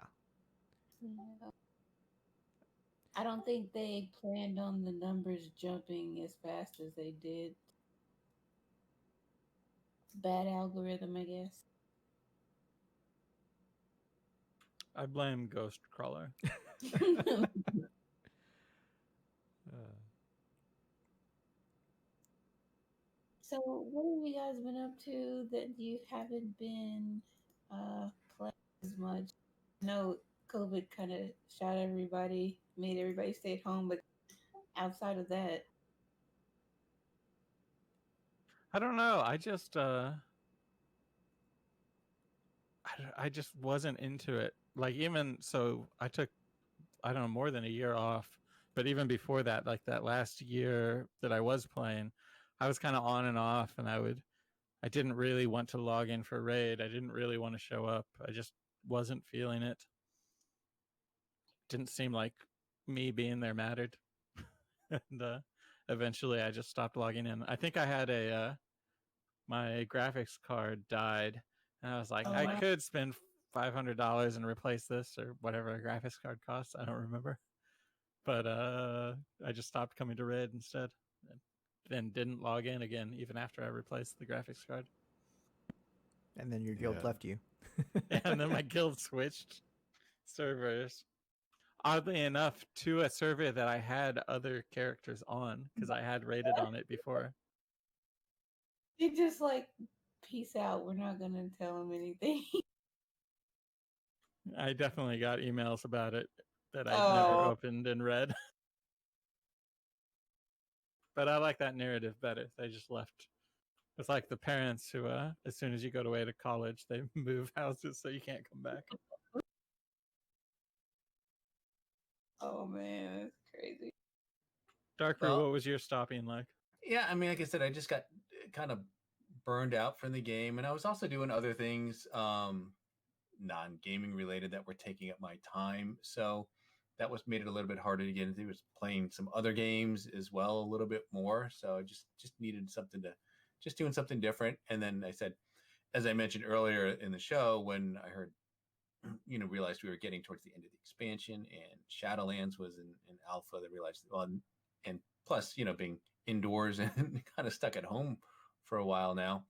Speaker 6: I don't think they planned on the numbers jumping as fast as they did. Bad algorithm, I guess.
Speaker 1: I blame Ghost Crawler.
Speaker 6: So, what have you guys been up to that you haven't been playing as much? I know COVID kind of shot everybody, made everybody stay at home, but outside of that,
Speaker 1: I don't know. I just wasn't into it. Like even so, I took I don't know more than a year off, but even before that, like that last year that I was playing, I was kind of on and off, and I didn't really want to log in for raid. I didn't really want to show up. I just wasn't feeling it. Didn't seem like me being there mattered. And eventually I just stopped logging in. I think I had my graphics card died, and I was like, I could spend $500 and replace this or whatever a graphics card costs. I don't remember, but I just stopped coming to raid instead, and then didn't log in again even after I replaced the graphics card.
Speaker 5: And then your guild left you.
Speaker 1: And then my guild switched servers. Oddly enough, to a server that I had other characters on because I had raided on it before.
Speaker 6: they just like, peace out. We're not going to tell them anything.
Speaker 1: I definitely got emails about it that I never opened and read. But I like that narrative better. They just left. It's like the parents who, as soon as you go away to college, they move houses so you can't come back.
Speaker 6: Oh man, that's crazy.
Speaker 1: Darkbrew, what was your stopping like?
Speaker 3: Yeah, I mean, like I said, I just got kind of burned out from the game, and I was also doing other things, non-gaming related, that were taking up my time. So that made it a little bit harder to get into. I was playing some other games as well, a little bit more. So I just needed just doing something different. And then I said, as I mentioned earlier in the show, when I heard, realized we were getting towards the end of the expansion and Shadowlands was in alpha, they realized, well, and plus, being indoors and kind of stuck at home for a while now,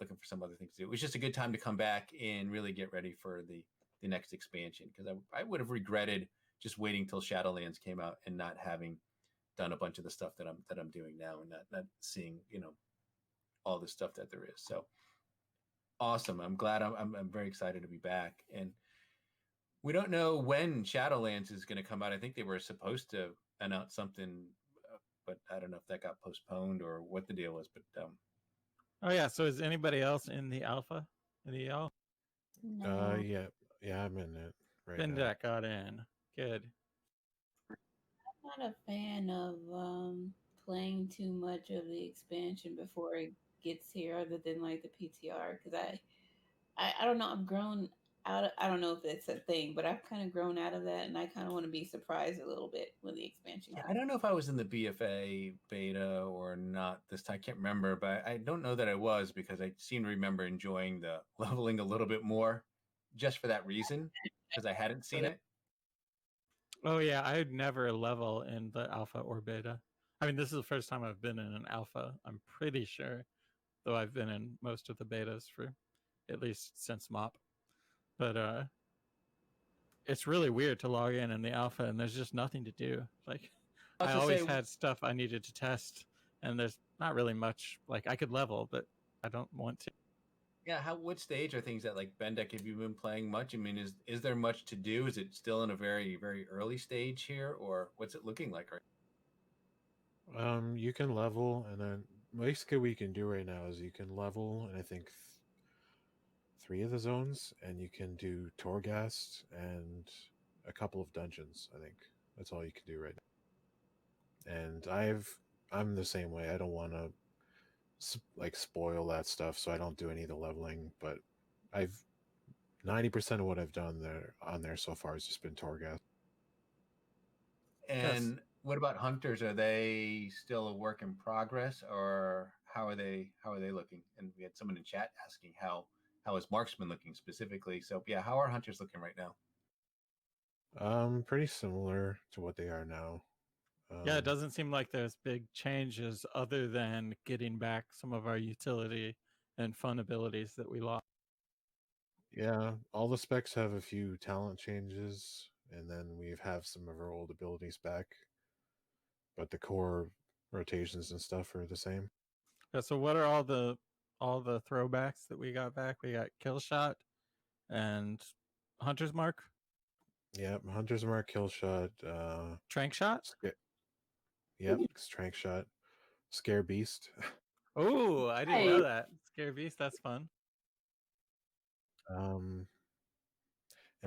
Speaker 3: looking for some other things to do. It was just a good time to come back and really get ready for the next expansion, because I would have regretted just waiting till Shadowlands came out and not having done a bunch of the stuff that I'm doing now, and not seeing all the stuff that there is. So awesome! I'm glad. I'm very excited to be back. And We don't know when Shadowlands is going to come out. I think they were supposed to announce something, but I don't know if that got postponed or what the deal was. But
Speaker 1: Oh yeah. So is anybody else in the alpha? In the EL?
Speaker 6: No,
Speaker 4: Yeah, I'm in it right now.
Speaker 1: Bendak got in. Good.
Speaker 6: I'm not a fan of playing too much of the expansion before it gets here, other than like the PTR, because I don't know. I've grown out. I don't know if it's a thing, but I've kind of grown out of that, and I kind of want to be surprised a little bit when the expansion
Speaker 3: yeah, I
Speaker 6: comes.
Speaker 3: don't know if I was in the BFA beta or not this time. I can't remember, but I don't know that I was because I seem to remember enjoying the leveling a little bit more just for that reason because I hadn't seen it.
Speaker 1: Oh yeah, I'd never level in the alpha or beta. I mean, this is the first time I've been in an alpha. I'm pretty sure, though I've been in most of the betas for at least since MOP. But it's really weird to log in the alpha and there's just nothing to do. Like I always had stuff I needed to test, and there's not really much. Like I could level, but I don't want to.
Speaker 3: Yeah, what stage are things at? Like Bendak, have you been playing much? I mean, is there much to do? Is it still in a very, very early stage here, or what's it looking like?
Speaker 4: You can level, and then basically what you can do right now is you can level, and I think 3 of the zones, and you can do Torghast and a couple of dungeons. I think that's all you can do right now. And I'm the same way. I don't want to like spoil that stuff, so I don't do any of the leveling. But I've 90% of what I've done there on there so far has just been Torghast.
Speaker 3: And what about hunters? Are they still a work in progress, or how are they looking? And we had someone in chat asking how is marksman looking specifically. So yeah, how are hunters looking right now?
Speaker 4: Pretty similar to what they are now.
Speaker 1: Yeah, it doesn't seem like there's big changes other than getting back some of our utility and fun abilities that we lost.
Speaker 4: Yeah, all the specs have a few talent changes, and then we have some of our old abilities back, but the core rotations and stuff are the same.
Speaker 1: Yeah, so what are all the throwbacks that we got back? We got kill shot and hunter's mark.
Speaker 4: Yep, hunter's mark, kill shot,
Speaker 1: Trank shot.
Speaker 4: Yep, trank shot, scare beast.
Speaker 1: Oh, I didn't know that. Scare beast. That's fun.
Speaker 4: And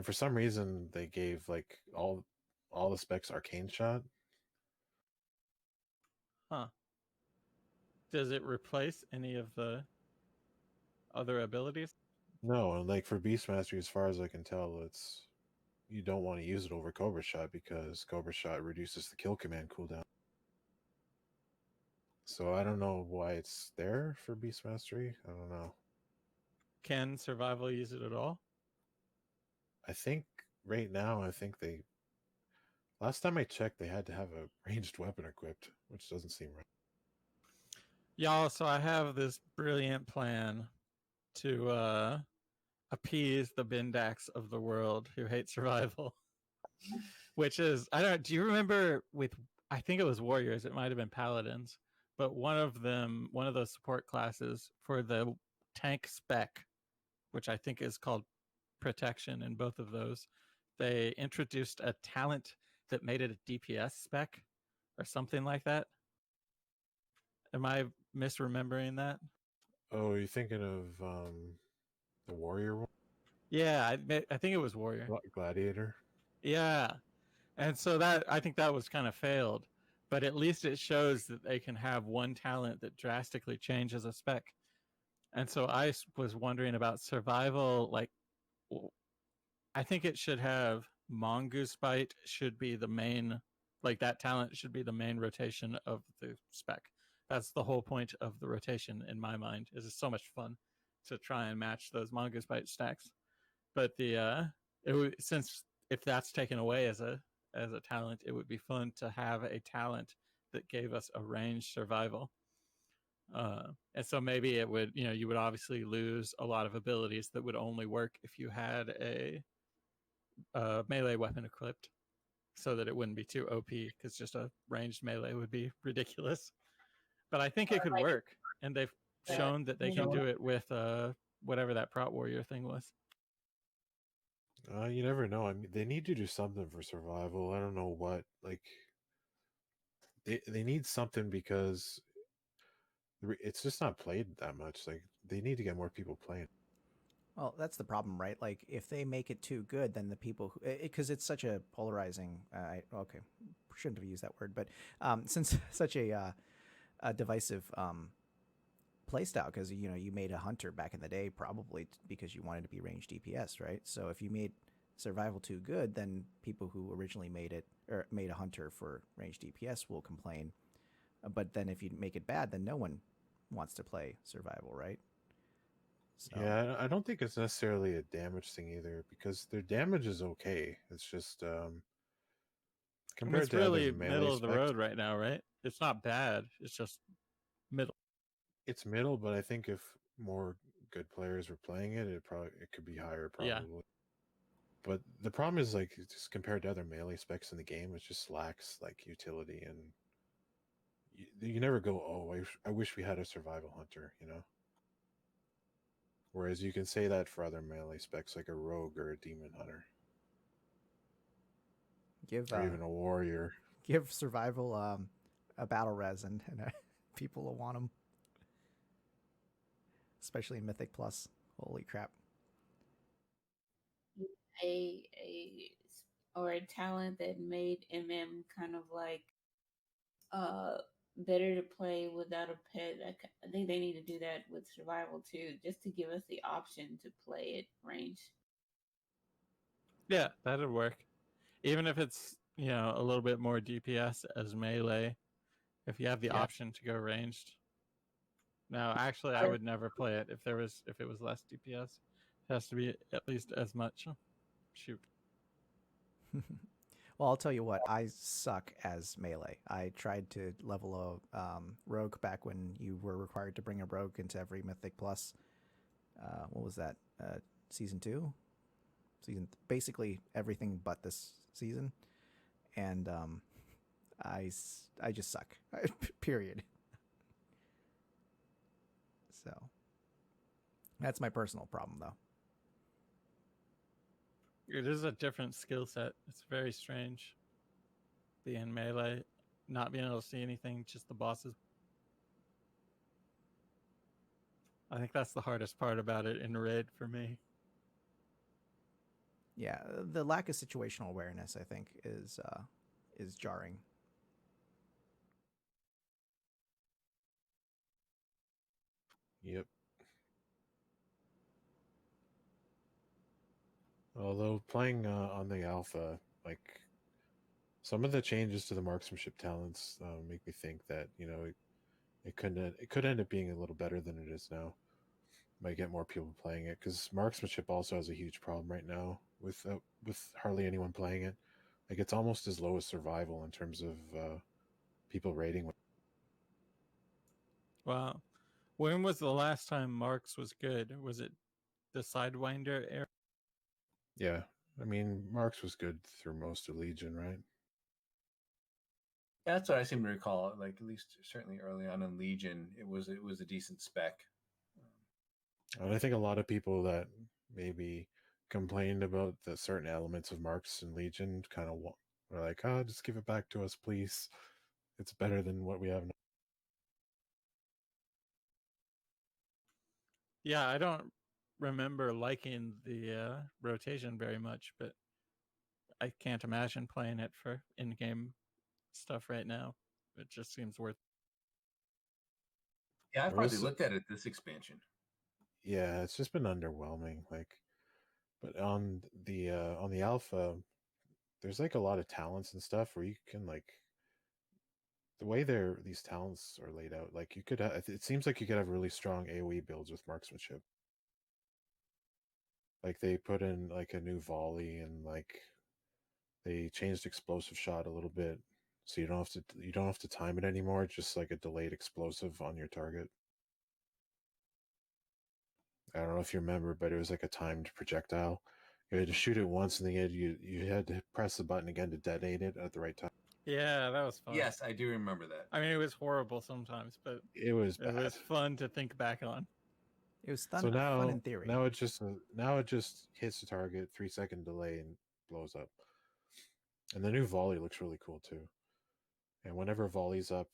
Speaker 4: for some reason they gave like all the specs arcane shot.
Speaker 1: Huh. Does it replace any of the other abilities?
Speaker 4: No, and like for beast mastery, as far as I can tell, it's you don't want to use it over Cobra Shot because Cobra Shot reduces the kill command cooldown. So I don't know why it's there for beast mastery. I don't know.
Speaker 1: Can survival use it at all?
Speaker 4: I think right now, they last time I checked, they had to have a ranged weapon equipped, which doesn't seem right.
Speaker 1: Y'all, so I have this brilliant plan to appease the Bendaks of the world who hate survival. Which is, do you remember I think it was warriors, it might have been paladins, but one of those support classes for the tank spec, which I think is called protection in both of those, they introduced a talent that made it a DPS spec or something like that. Am I misremembering that?
Speaker 4: Oh, are you thinking of the warrior one?
Speaker 1: Yeah, I think it was warrior.
Speaker 4: Gladiator.
Speaker 1: Yeah. And so that, I think that was kind of failed, but at least it shows that they can have one talent that drastically changes a spec. And so I was wondering about survival. Like, I think it should have Mongoose Bite should be the main, like that talent should be the main rotation of the spec. That's the whole point of the rotation in my mind. Is it's so much fun to try and match those Mongoose Bite stacks. But since if that's taken away as a talent, it would be fun to have a talent that gave us a ranged survival. And so maybe it would, you would obviously lose a lot of abilities that would only work if you had a melee weapon equipped, so that it wouldn't be too OP, because just a ranged melee would be ridiculous. But I think it could work, and they've shown that they can do it with whatever that prot warrior thing was.
Speaker 4: You never know. I mean, they need to do something for survival. I don't know what. Like, they need something because it's just not played that much. Like, they need to get more people playing.
Speaker 5: Well, that's the problem, right? Like, if they make it too good, then the people who, because it's such a polarizing, okay, shouldn't have used that word, but since such a divisive playstyle, because you made a hunter back in the day probably because you wanted to be ranged DPS, right? So if you made survival too good, then people who originally made it or made a hunter for ranged DPS will complain. But then if you make it bad, then no one wants to play survival, right? So
Speaker 4: Yeah, I don't think it's necessarily a damage thing either because their damage is okay. It's just
Speaker 1: I mean,
Speaker 4: compared
Speaker 1: it's
Speaker 4: to other
Speaker 1: really
Speaker 4: melee
Speaker 1: middle of the
Speaker 4: specs,
Speaker 1: road right now, right? It's not bad. It's just middle.
Speaker 4: it's middle. But I think if more good players were playing it, it could be higher
Speaker 1: Yeah.
Speaker 4: probably. But the problem is like just compared to other melee specs in the game, it just lacks like utility and you never go, oh, I wish we had a survival hunter, you know. Whereas you can say that for other melee specs like a rogue or a demon hunter
Speaker 5: give
Speaker 4: or even a warrior.
Speaker 5: give survival a battle res, and people will want them, especially in Mythic Plus. Holy crap!
Speaker 6: A or a talent that made MM kind of like uh better to play without a pet. I think they need to do that with survival too, just to give us the option to play it range.
Speaker 1: Yeah, that'd work. Even if it's, a little bit more DPS as melee, if you have the
Speaker 3: Yeah.
Speaker 1: option to go ranged. No, actually I would never play it if it was less DPS. It has to be at least as much. Shoot.
Speaker 5: Well, I'll tell you what, I suck as melee. I tried to level a rogue back when you were required to bring a rogue into every Mythic Plus. What was that? Season 2? Basically everything but this season. And I just suck. Period. So that's my personal problem, though.
Speaker 1: It is a different skill set. It's very strange. Being melee, not being able to see anything, just the bosses. I think that's the hardest part about it in raid for me.
Speaker 5: Yeah, the lack of situational awareness, I think, is jarring.
Speaker 4: Yep. Although playing on the alpha, like some of the changes to the marksmanship talents make me think that it could end up being a little better than it is now. Might get more people playing it because marksmanship also has a huge problem right now with hardly anyone playing it. Like it's almost as low as survival in terms of people rating.
Speaker 1: Wow. When was the last time Marks was good? Was it the Sidewinder era?
Speaker 4: Yeah, I mean Marks was good through most of Legion, right?
Speaker 3: That's what I seem to recall. Like at least certainly early on in Legion, it was a decent spec.
Speaker 4: And I think a lot of people that maybe complained about the certain elements of Marks and Legion kind of were like, "Oh, just give it back to us, please. It's better than what we have now."
Speaker 1: Yeah, I don't remember liking the rotation very much, but I can't imagine playing it for in-game stuff right now. It just seems worth.
Speaker 3: Yeah, I've
Speaker 4: There
Speaker 3: hardly
Speaker 4: was,
Speaker 3: looked at it this expansion.
Speaker 4: yeah, it's just been underwhelming. Like, but on the alpha, there's like a lot of talents and stuff where you can like the way these talents are laid out. Like you could, it seems like you could have really strong AOE builds with marksmanship. Like they put in like a new volley and like they changed explosive shot a little bit, so you don't have to time it anymore. Just like a delayed explosive on your target. I don't know if you remember, but it was like a timed projectile. You had to shoot it once, and then you had to press the button again to detonate it at the right time.
Speaker 1: Yeah, that was fun.
Speaker 3: Yes, I do remember that.
Speaker 1: I mean, it was horrible sometimes, but
Speaker 4: It was
Speaker 1: it
Speaker 4: bad.
Speaker 1: was fun to think back on.
Speaker 5: It was
Speaker 4: So
Speaker 5: fun in theory.
Speaker 4: now it just hits the target, 3 second delay and blows up. And the new volley looks really cool too. And whenever volley's up,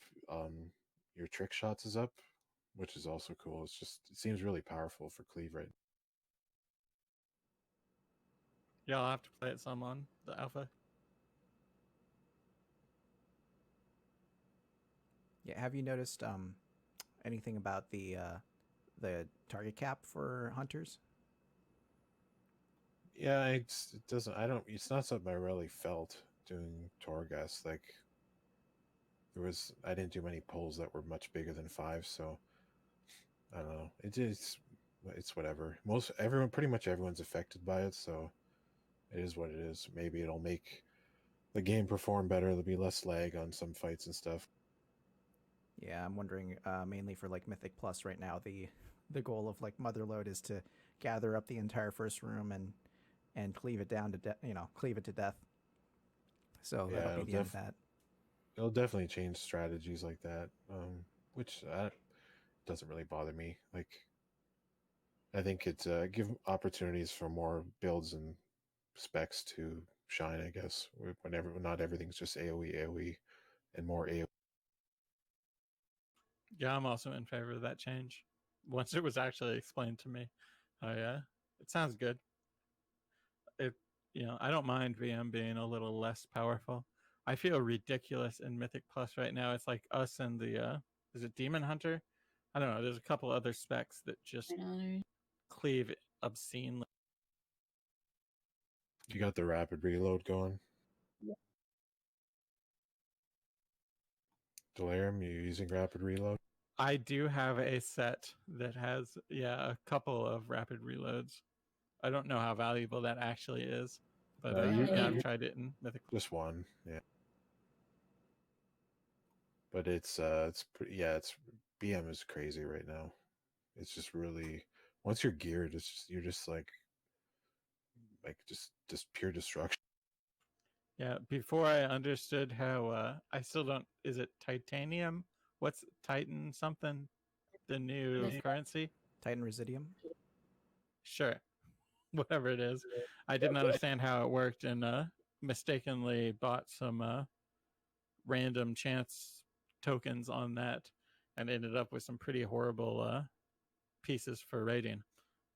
Speaker 4: your trick shots is up, which is also cool. It seems really powerful for cleave right.
Speaker 1: Yeah, I'll have to play it some on the alpha.
Speaker 5: Yeah, have you noticed anything about the target cap for hunters?
Speaker 4: Yeah, it doesn't. I don't. It's not something I really felt doing Torghast. Like I didn't do many pulls that were much bigger than 5, so I don't know. It's whatever. Pretty much everyone's affected by it, so it is what it is. Maybe it'll make the game perform better. There'll be less lag on some fights and stuff.
Speaker 5: Yeah, I'm wondering mainly for like Mythic Plus right now. The goal of like Motherload is to gather up the entire first room and cleave it down to cleave it to death. So
Speaker 4: Yeah,
Speaker 5: that'll be the end of that.
Speaker 4: It'll definitely change strategies like that, which doesn't really bother me. Like, I think it's give opportunities for more builds and specs to shine. I guess whenever not everything's just AOE, and more AOE.
Speaker 1: Yeah, I'm also in favor of that change. Once it was actually explained to me, it sounds good. I don't mind VM being a little less powerful. I feel ridiculous in Mythic Plus right now. It's like us and the is it Demon Hunter? I don't know. There's a couple other specs that just cleave obscenely.
Speaker 4: You got the rapid reload going.
Speaker 6: Yeah.
Speaker 4: Delirium, you using rapid reload?
Speaker 1: I do have a set that has a couple of rapid reloads. I don't know how valuable that actually is, but I've tried it in Mythic.
Speaker 4: Just one, yeah. But it's BM is crazy right now. It's just really once you're geared, you're just like just pure destruction.
Speaker 1: Yeah, before I understood how I still don't. Is it titanium? What's Titan something? The new currency?
Speaker 5: Titan Residium?
Speaker 1: Sure. Whatever it is. I didn't understand how it worked and mistakenly bought some random chance tokens on that and ended up with some pretty horrible pieces for raiding.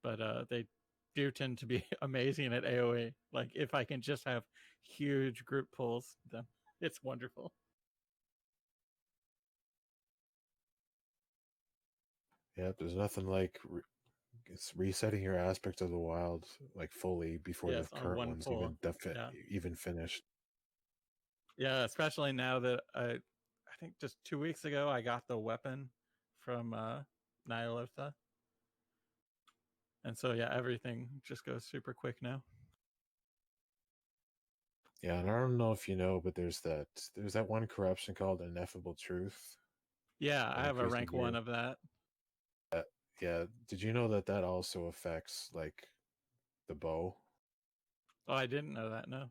Speaker 1: But they do tend to be amazing at AoE. Like if I can just have huge group pulls, then it's wonderful.
Speaker 4: Yeah, there's nothing like it's resetting your aspect of the wild like fully before the current one's pull. Even finished.
Speaker 1: Yeah, especially now that I think just 2 weeks ago I got the weapon from Nyalotha. And so everything just goes super quick now.
Speaker 4: Yeah, and I don't know if you know, but there's that one corruption called Ineffable Truth.
Speaker 1: Yeah, I have a rank 1 of that.
Speaker 4: Yeah, did you know that also affects like the bow?
Speaker 1: Oh, I didn't know that. No.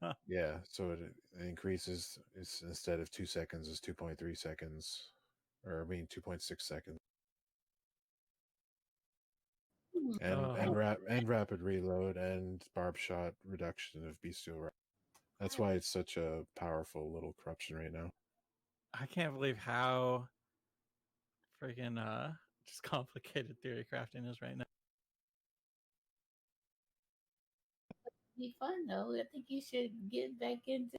Speaker 4: Huh. Yeah, so it increases. It's instead of 2 seconds, is 2.3 seconds, or 2.6 seconds. And rapid reload and barb shot reduction of bestial. That's why it's such a powerful little corruption right now.
Speaker 1: I can't believe how freaking just complicated theory crafting is right now.
Speaker 6: Be fun though. I think you should get back into.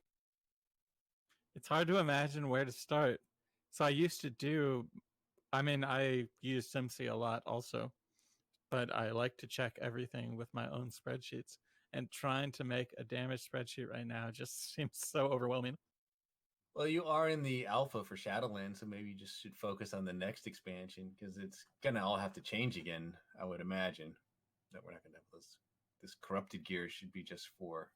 Speaker 1: It's hard to imagine where to start. So I used to do. I mean, I use SimC a lot also, but I like to check everything with my own spreadsheets. And trying to make a damage spreadsheet right now just seems so overwhelming.
Speaker 3: Well, you are in the alpha for Shadowlands, so maybe you just should focus on the next expansion because it's gonna all have to change again. I would imagine that we're not gonna have this corrupted gear should be just for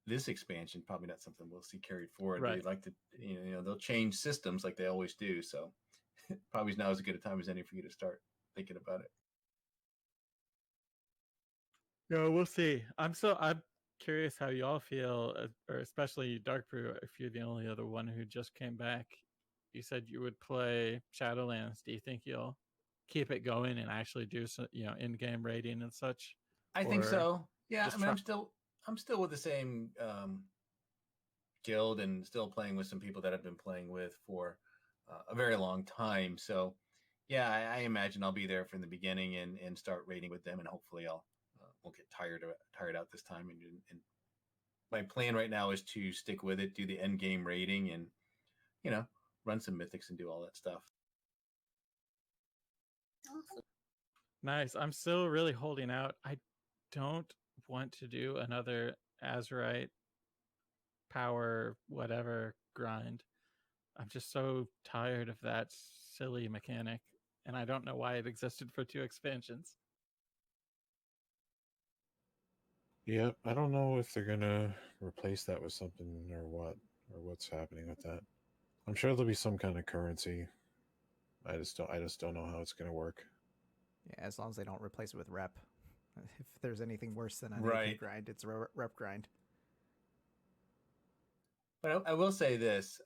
Speaker 3: this expansion. Probably not something we'll see carried forward.
Speaker 1: Right.
Speaker 3: They like to, they'll change systems like they always do. So probably now as good a time as any for you to start thinking about it.
Speaker 1: Yeah, we'll see. I'm curious how y'all feel, or especially Darkbrew, if you're the only other one who just came back. You said you would play Shadowlands. Do you think you'll keep it going and actually do some, in-game raiding and such?
Speaker 3: I think
Speaker 1: Or
Speaker 3: so. Yeah,
Speaker 1: just
Speaker 3: I mean,
Speaker 1: try-
Speaker 3: I'm still with the same guild and still playing with some people that I've been playing with for a very long time. So, yeah, I imagine I'll be there from the beginning and start raiding with them, and hopefully I'll won't get tired out this time. And my plan right now is to stick with it, do the end game raiding, and run some mythics and do all that stuff.
Speaker 6: Awesome.
Speaker 1: Nice. I'm still really holding out. I don't want to do another Azerite power whatever grind. I'm just so tired of that silly mechanic, and I don't know why it existed for 2 expansions.
Speaker 4: Yeah, I don't know if they're gonna replace that with something or what's happening with that. I'm sure there'll be some kind of currency. I just don't know how it's gonna work.
Speaker 5: Yeah, as long as they don't replace it with rep. If there's anything worse than an
Speaker 3: Right.
Speaker 5: AP grind, it's a rep grind.
Speaker 3: But I will say this: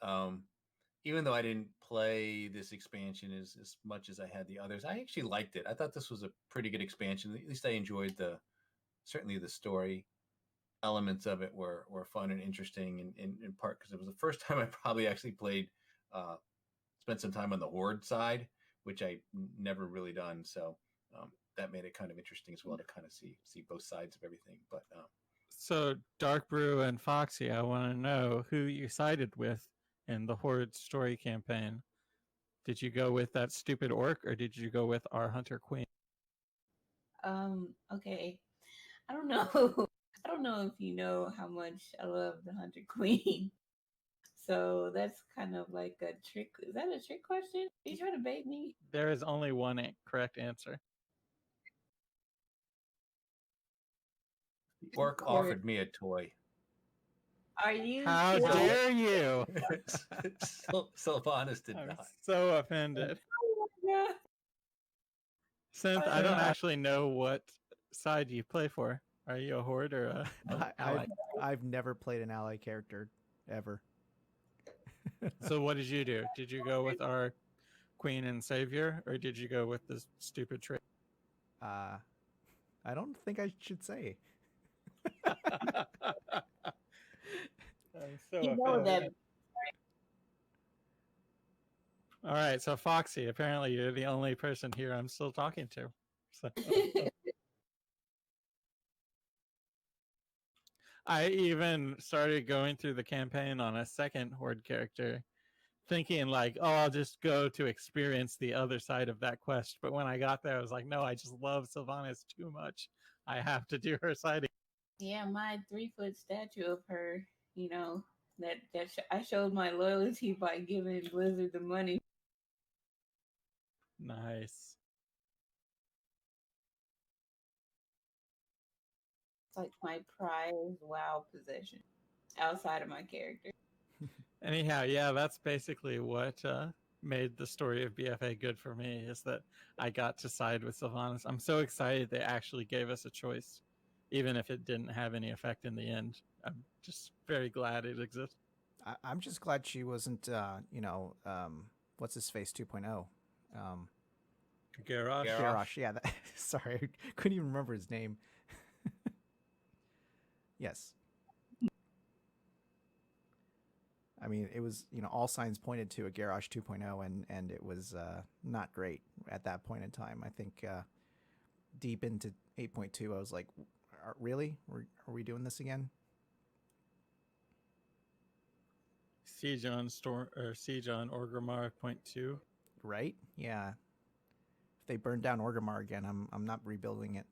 Speaker 3: even though I didn't play this expansion as much as I had the others, I actually liked it. I thought this was a pretty good expansion. At least I enjoyed certainly the story elements of it were fun and interesting, in part because it was the first time I probably actually played, spent some time on the Horde side, which I never really done. So that made it kind of interesting as well to kind of see both sides of everything. But
Speaker 1: So, Darkbrew and Foxy, I want to know who you sided with in the Horde story campaign. Did you go with that stupid orc, or did you go with our Hunter Queen?
Speaker 6: Okay. I don't know. I don't know if you know how much I love the Hunter Queen. So that's kind of like a trick. Is that a trick question? Are you trying to bait me?
Speaker 1: There is only one correct answer.
Speaker 3: the orc offered me a toy.
Speaker 6: Are you?
Speaker 1: How
Speaker 6: serious?
Speaker 1: dare you?
Speaker 3: Sylvanas did
Speaker 1: I'm
Speaker 3: not.
Speaker 1: so offended.
Speaker 6: Oh my God.
Speaker 1: Synth, I don't actually know what side you play for. Are you a Horde or a...
Speaker 5: I've never played an ally character ever.
Speaker 1: So what did you do? Did you go with our Queen and Savior, or did you go with this stupid trick?
Speaker 5: I don't think I should say.
Speaker 1: I'm so
Speaker 6: You know
Speaker 1: offended.
Speaker 6: that.
Speaker 1: All right, so Foxy, apparently you're the only person here I'm still talking to. So. I even started going through the campaign on a second Horde character, thinking like, oh, I'll just go to experience the other side of that quest. But when I got there, I was like, no, I just love Sylvanas too much. I have to do her side.
Speaker 6: Yeah, my 3-foot statue of her. I showed my loyalty by giving Blizzard the money.
Speaker 1: Nice.
Speaker 6: It's like my prized WoW possession outside of my character.
Speaker 1: Anyhow, yeah, that's basically what made the story of BFA good for me, is that I got to side with Sylvanas. I'm so excited they actually gave us a choice, even if it didn't have any effect in the end. I'm just very glad it exists.
Speaker 5: I'm just glad she wasn't, what's his face 2.0.
Speaker 1: Garrosh.
Speaker 5: Garrosh, yeah. Sorry, I couldn't even remember his name. Yes. I mean, it was, all signs pointed to a Garrosh 2.0, and it was not great at that point in time. I think deep into 8.2, I was like, really? Are we doing this again?
Speaker 1: Siege on Orgrimmar .2.
Speaker 5: Right? Yeah. If they burn down Orgrimmar again, I'm not rebuilding it.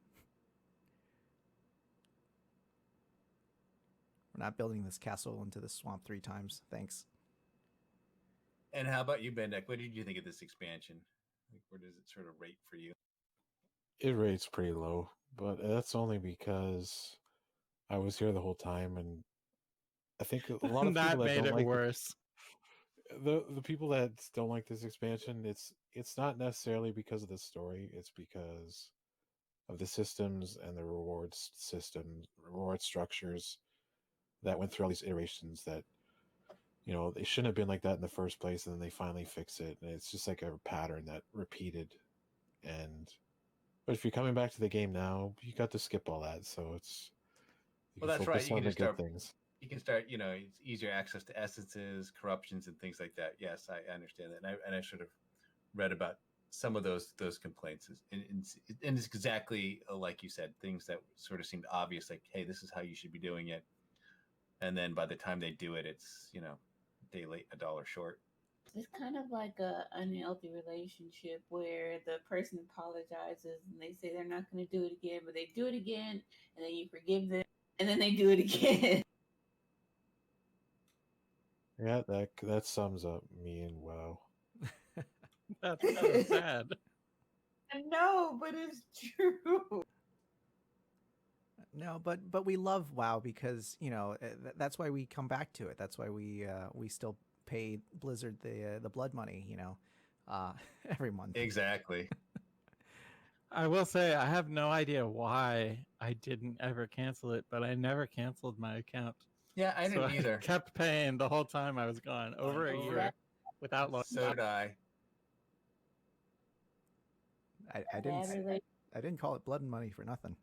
Speaker 5: We're not building this castle into the swamp 3 times. Thanks.
Speaker 3: And how about you, Bendak? What did you think of this expansion? Like, where does it sort of rate for you?
Speaker 4: It rates pretty low, but that's only because I was here the whole time, and I think a lot of
Speaker 1: that
Speaker 4: people that
Speaker 1: made
Speaker 4: don't
Speaker 1: it
Speaker 4: like
Speaker 1: worse.
Speaker 4: the people that don't like this expansion, it's not necessarily because of the story. It's because of the systems and the reward structures that went through all these iterations that they shouldn't have been like that in the first place, and then they finally fix it, and it's just like a pattern that repeated But if you're coming back to the game now, you got to skip all that, so it's you
Speaker 3: Well,
Speaker 4: can
Speaker 3: that's right.
Speaker 4: focus
Speaker 3: You
Speaker 4: on
Speaker 3: can
Speaker 4: the
Speaker 3: just
Speaker 4: good
Speaker 3: start.
Speaker 4: things.
Speaker 3: You can start. It's easier access to essences, corruptions, and things like that. Yes, I understand that, and I sort of read about some of those complaints, and it's exactly like you said, things that sort of seemed obvious, like, hey, this is how you should be doing it, and then by the time they do it, it's a day late, $1 short.
Speaker 6: It's kind of like a unhealthy relationship where the person apologizes and they say they're not going to do it again, but they do it again, and then you forgive them, and then they do it again.
Speaker 4: Yeah, that sums up me and WoW.
Speaker 1: That's kind of sad.
Speaker 6: No, but it's true.
Speaker 5: No, but we love WoW because that's why we come back to it. That's why we still pay Blizzard the blood money, every month.
Speaker 3: Exactly.
Speaker 1: I will say I have no idea why I didn't ever cancel it, but I never canceled my account.
Speaker 3: Yeah, I didn't either.
Speaker 1: I kept paying the whole time I was gone, over a year, without logging.
Speaker 3: So did I.
Speaker 5: I didn't call it blood money for nothing.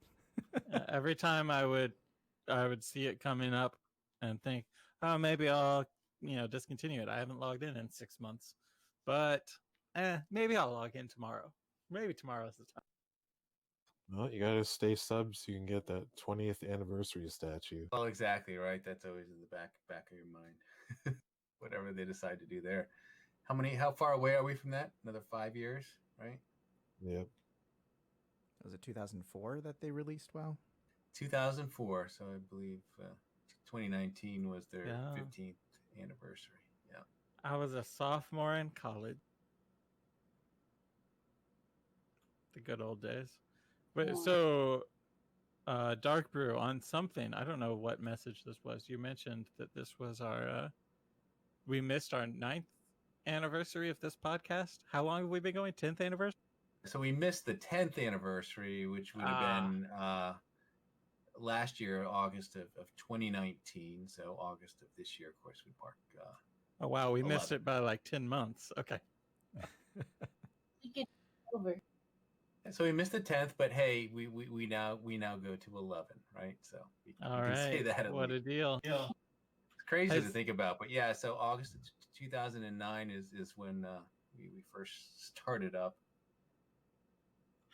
Speaker 1: Every time I would see it coming up and think, oh, maybe I'll discontinue it. I haven't logged in 6 months, but maybe I'll log in tomorrow. Maybe tomorrow's the time.
Speaker 4: Well, you gotta stay subs so you can get that 20th anniversary statue.
Speaker 3: Well, exactly right. That's always in the back of your mind. Whatever they decide to do there. How far away are we from that? Another 5 years, right?
Speaker 4: Yep.
Speaker 5: Was it 2004 that they released WoW?
Speaker 3: 2004. So I believe 2019 was their 15th anniversary. Yeah.
Speaker 1: I was a sophomore in college. The good old days. But so Darkbrew, on something, I don't know what message this was. You mentioned that this was we missed our 9th anniversary of this podcast. How long have we been going? 10th anniversary?
Speaker 3: So we missed the 10th anniversary, which would have been last year, August of 2019. So August of this year, of course, we mark.
Speaker 1: Oh wow, we
Speaker 3: 11.
Speaker 1: missed it by like 10 months. Okay.
Speaker 6: You get over.
Speaker 3: So we missed the 10th, but hey, we now go to 11, right? So we can say that.
Speaker 1: What a deal!
Speaker 3: It's crazy to think about, but yeah. So August of 2009 is when we first started up.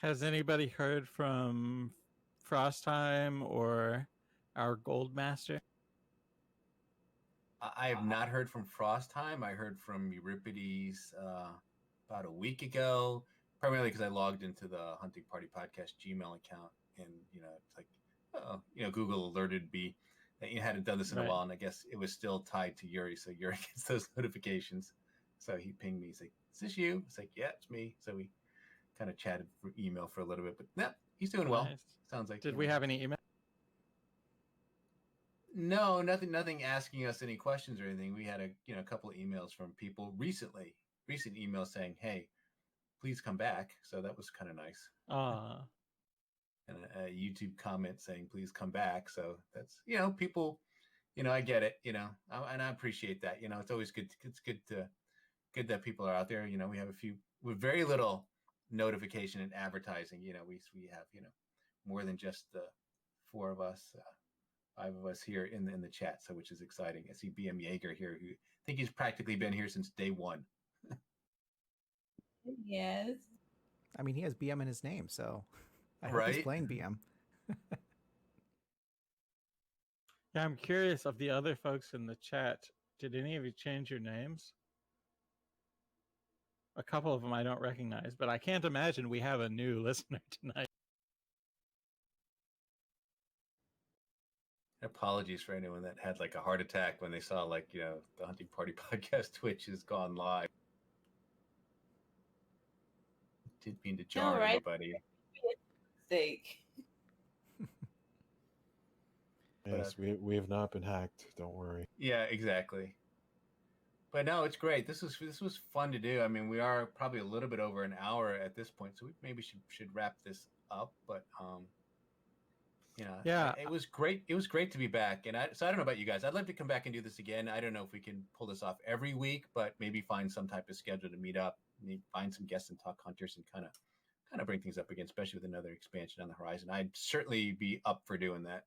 Speaker 1: Has anybody heard from Frostheim or our Gold Master?
Speaker 3: I have not heard from Frostheim. I heard from Euripides about a week ago. Primarily because I logged into the Hunting Party Podcast Gmail account, and it's like, Google alerted me that you hadn't done this in a while, and I guess it was still tied to Yuri, so Yuri gets those notifications. So he pinged me. He's like, "Is this you?" It's like, "Yeah, it's me." So we kind of chatted for email for a little bit, but yeah, he's doing well.
Speaker 1: Nice.
Speaker 3: Sounds like.
Speaker 1: Did we have any email?
Speaker 3: No, nothing asking us any questions or anything. We had a couple of emails from people recent emails saying, "Hey, please come back." So that was kind of nice. And a YouTube comment saying, "Please come back." So that's, people, I get it, and I appreciate that. It's always good. It's good that people are out there. We have with very little notification and advertising. We have, more than just the 4 of us, 5 of us here in the chat. So, which is exciting. I see BM Yeager here, who I think he's practically been here since day 1.
Speaker 6: Yes.
Speaker 5: I mean, he has BM in his name, so I hope
Speaker 3: Right?
Speaker 5: he's playing BM.
Speaker 1: Yeah, I'm curious of the other folks in the chat. Did any of you change your names? A couple of them I don't recognize, but I can't imagine we have a new listener tonight.
Speaker 3: Apologies for anyone that had like a heart attack when they saw the Hunting Party Podcast Twitch has gone live. Didn't mean to jar anybody.
Speaker 6: Mistake.
Speaker 4: Yes, we have not been hacked. Don't worry.
Speaker 3: Yeah, exactly. But no, it's great. This was fun to do. I mean, we are probably a little bit over an hour at this point, so we maybe should wrap this up. But
Speaker 1: yeah,
Speaker 3: it was great. It was great to be back. And I don't know about you guys. I'd love to come back and do this again. I don't know if we can pull this off every week, but maybe find some type of schedule to meet up, maybe find some guests and talk hunters, and kind kind of bring things up again, especially with another expansion on the horizon. I'd certainly be up for doing that.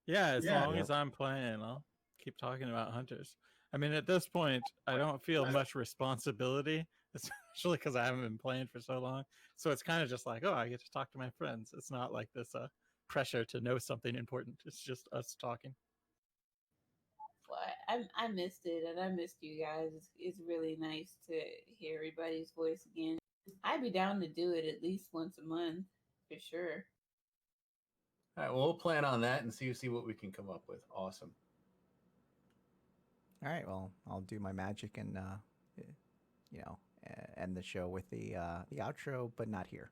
Speaker 1: Yeah, as long as I'm playing, I'll keep talking about hunters. I mean, at this point, I don't feel much responsibility, especially because I haven't been playing for so long. So it's kind of just like, oh, I get to talk to my friends. It's not like this pressure to know something important. It's just us talking.
Speaker 6: Well, I missed it, and I missed you guys. It's really nice to hear everybody's voice again. I'd be down to do it at least once a month, for sure.
Speaker 3: All right, well, we'll plan on that and see what we can come up with. Awesome.
Speaker 5: All right, well, I'll do my magic and end the show with the outro, but not here.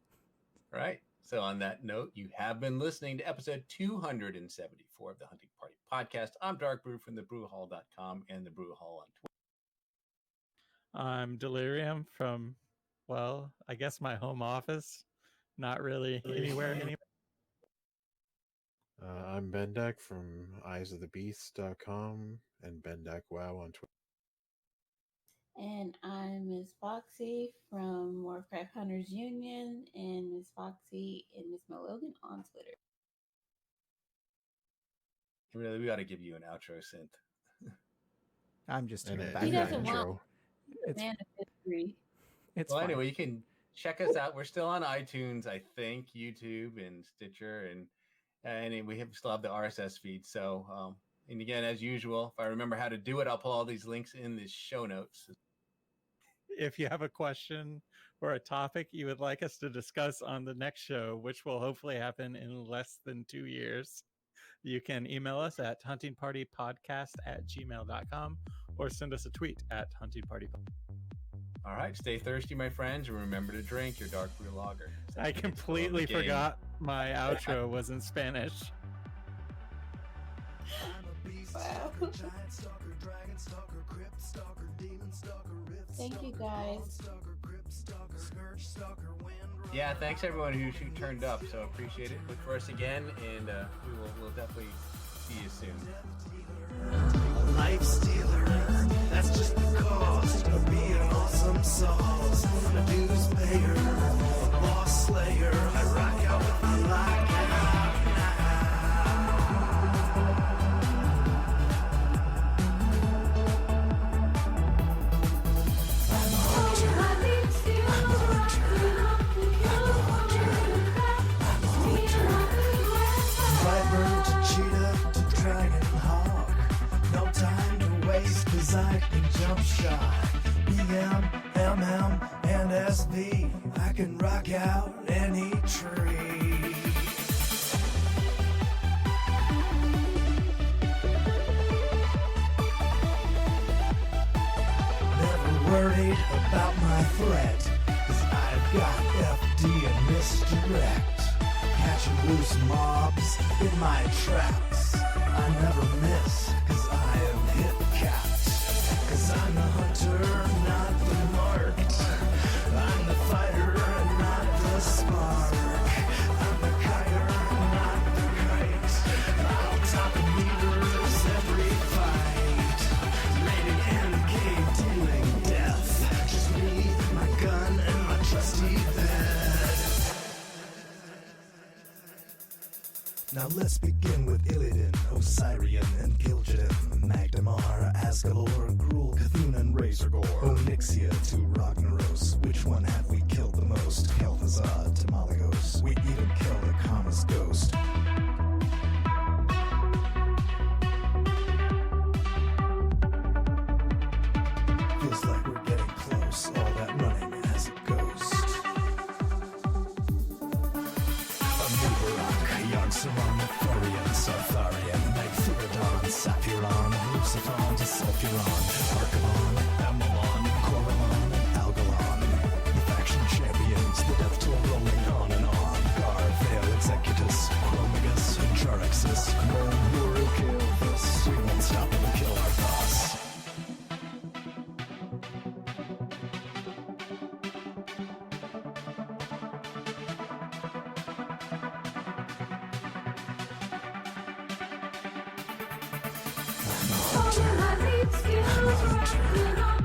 Speaker 3: All right. So on that note, you have been listening to episode 274 of the Hunting Party Podcast. I'm Darkbrew from thebrewhall.com and the Brew Hall on Twitter.
Speaker 1: I'm Delirium from, well, I guess my home office. Not really anywhere.
Speaker 4: I'm Bendak from eyesofthebeast.com and Bendak Wow on Twitter.
Speaker 6: And I'm Miss Foxy from Warcraft Hunters Union, and Miss Foxy and Miss Logan on Twitter.
Speaker 3: We got to give you an outro, Synth.
Speaker 5: I'm just
Speaker 4: And
Speaker 5: here
Speaker 4: a-
Speaker 5: back.
Speaker 6: He
Speaker 4: and an
Speaker 6: doesn't
Speaker 4: intro.
Speaker 6: want
Speaker 5: It's,
Speaker 6: man of history.
Speaker 5: it's
Speaker 3: Well,
Speaker 5: fine.
Speaker 3: anyway, you can check us out. We're still on iTunes, I think, YouTube and Stitcher, and we still have the RSS feed. So, and again, as usual, if I remember how to do it, I'll pull all these links in the show notes.
Speaker 1: If you have a question or a topic you would like us to discuss on the next show, which will hopefully happen in less than 2 years, you can email us at huntingpartypodcast@gmail.com or send us a tweet at huntingparty.
Speaker 3: All right, stay thirsty, my friends, and remember to drink your dark brew lager.
Speaker 1: I completely forgot my outro was in Spanish.
Speaker 6: Wow. Thank you, guys.
Speaker 3: Yeah, thanks everyone who turned up. So appreciate it. Look for us again, and we'll definitely see you soon.
Speaker 2: Life stealer, that's just the cost of being awesome sauce. A dues payer, a boss slayer. I rock out with my lockout now. I'm a hunter. I'm a hunter. I'm a hunter. Viper to cheetah to dragon hawk. No time to waste, cause I can jump shot. BM, MM, and SV. I can rock out any tree. Never worried about my threat, cause I've got FD and misdirect. Catching loose mobs in my traps. I never miss, cause I am hit capped. Cause I'm the hunter, not the marked. I'm the fighter, not the spark. I'm the kiter, not the kite. I'll top the meters every fight. Rated NK dealing death. Just me, my gun, and my trusty bed. Now let's begin with Illidan, Osirian, and Gil'jadan, Magdamar, Asgalor, Gruul, Cthulhu, and Razorgore, Onyxia to Ragnaros. Which one have we killed the most? Kel'Thuzad to Malagos. We even killed a Kama's ghost. Feels like we're getting close, all that running as a ghost. Anubarak, Yogg-Saron, Thorian, Sartharian, Magtheridon, Saphiron, Lucifer to Sulfuron, Archivon, Amalon, Corvalon, and Algalon. The faction champions, the death toll rolling on and on. Garvale, Executus, Chromagus, and Jarexus. Moon, Uru, kill this. We won't stop till we kill our boss. I'm a hunter. I'm a hunter.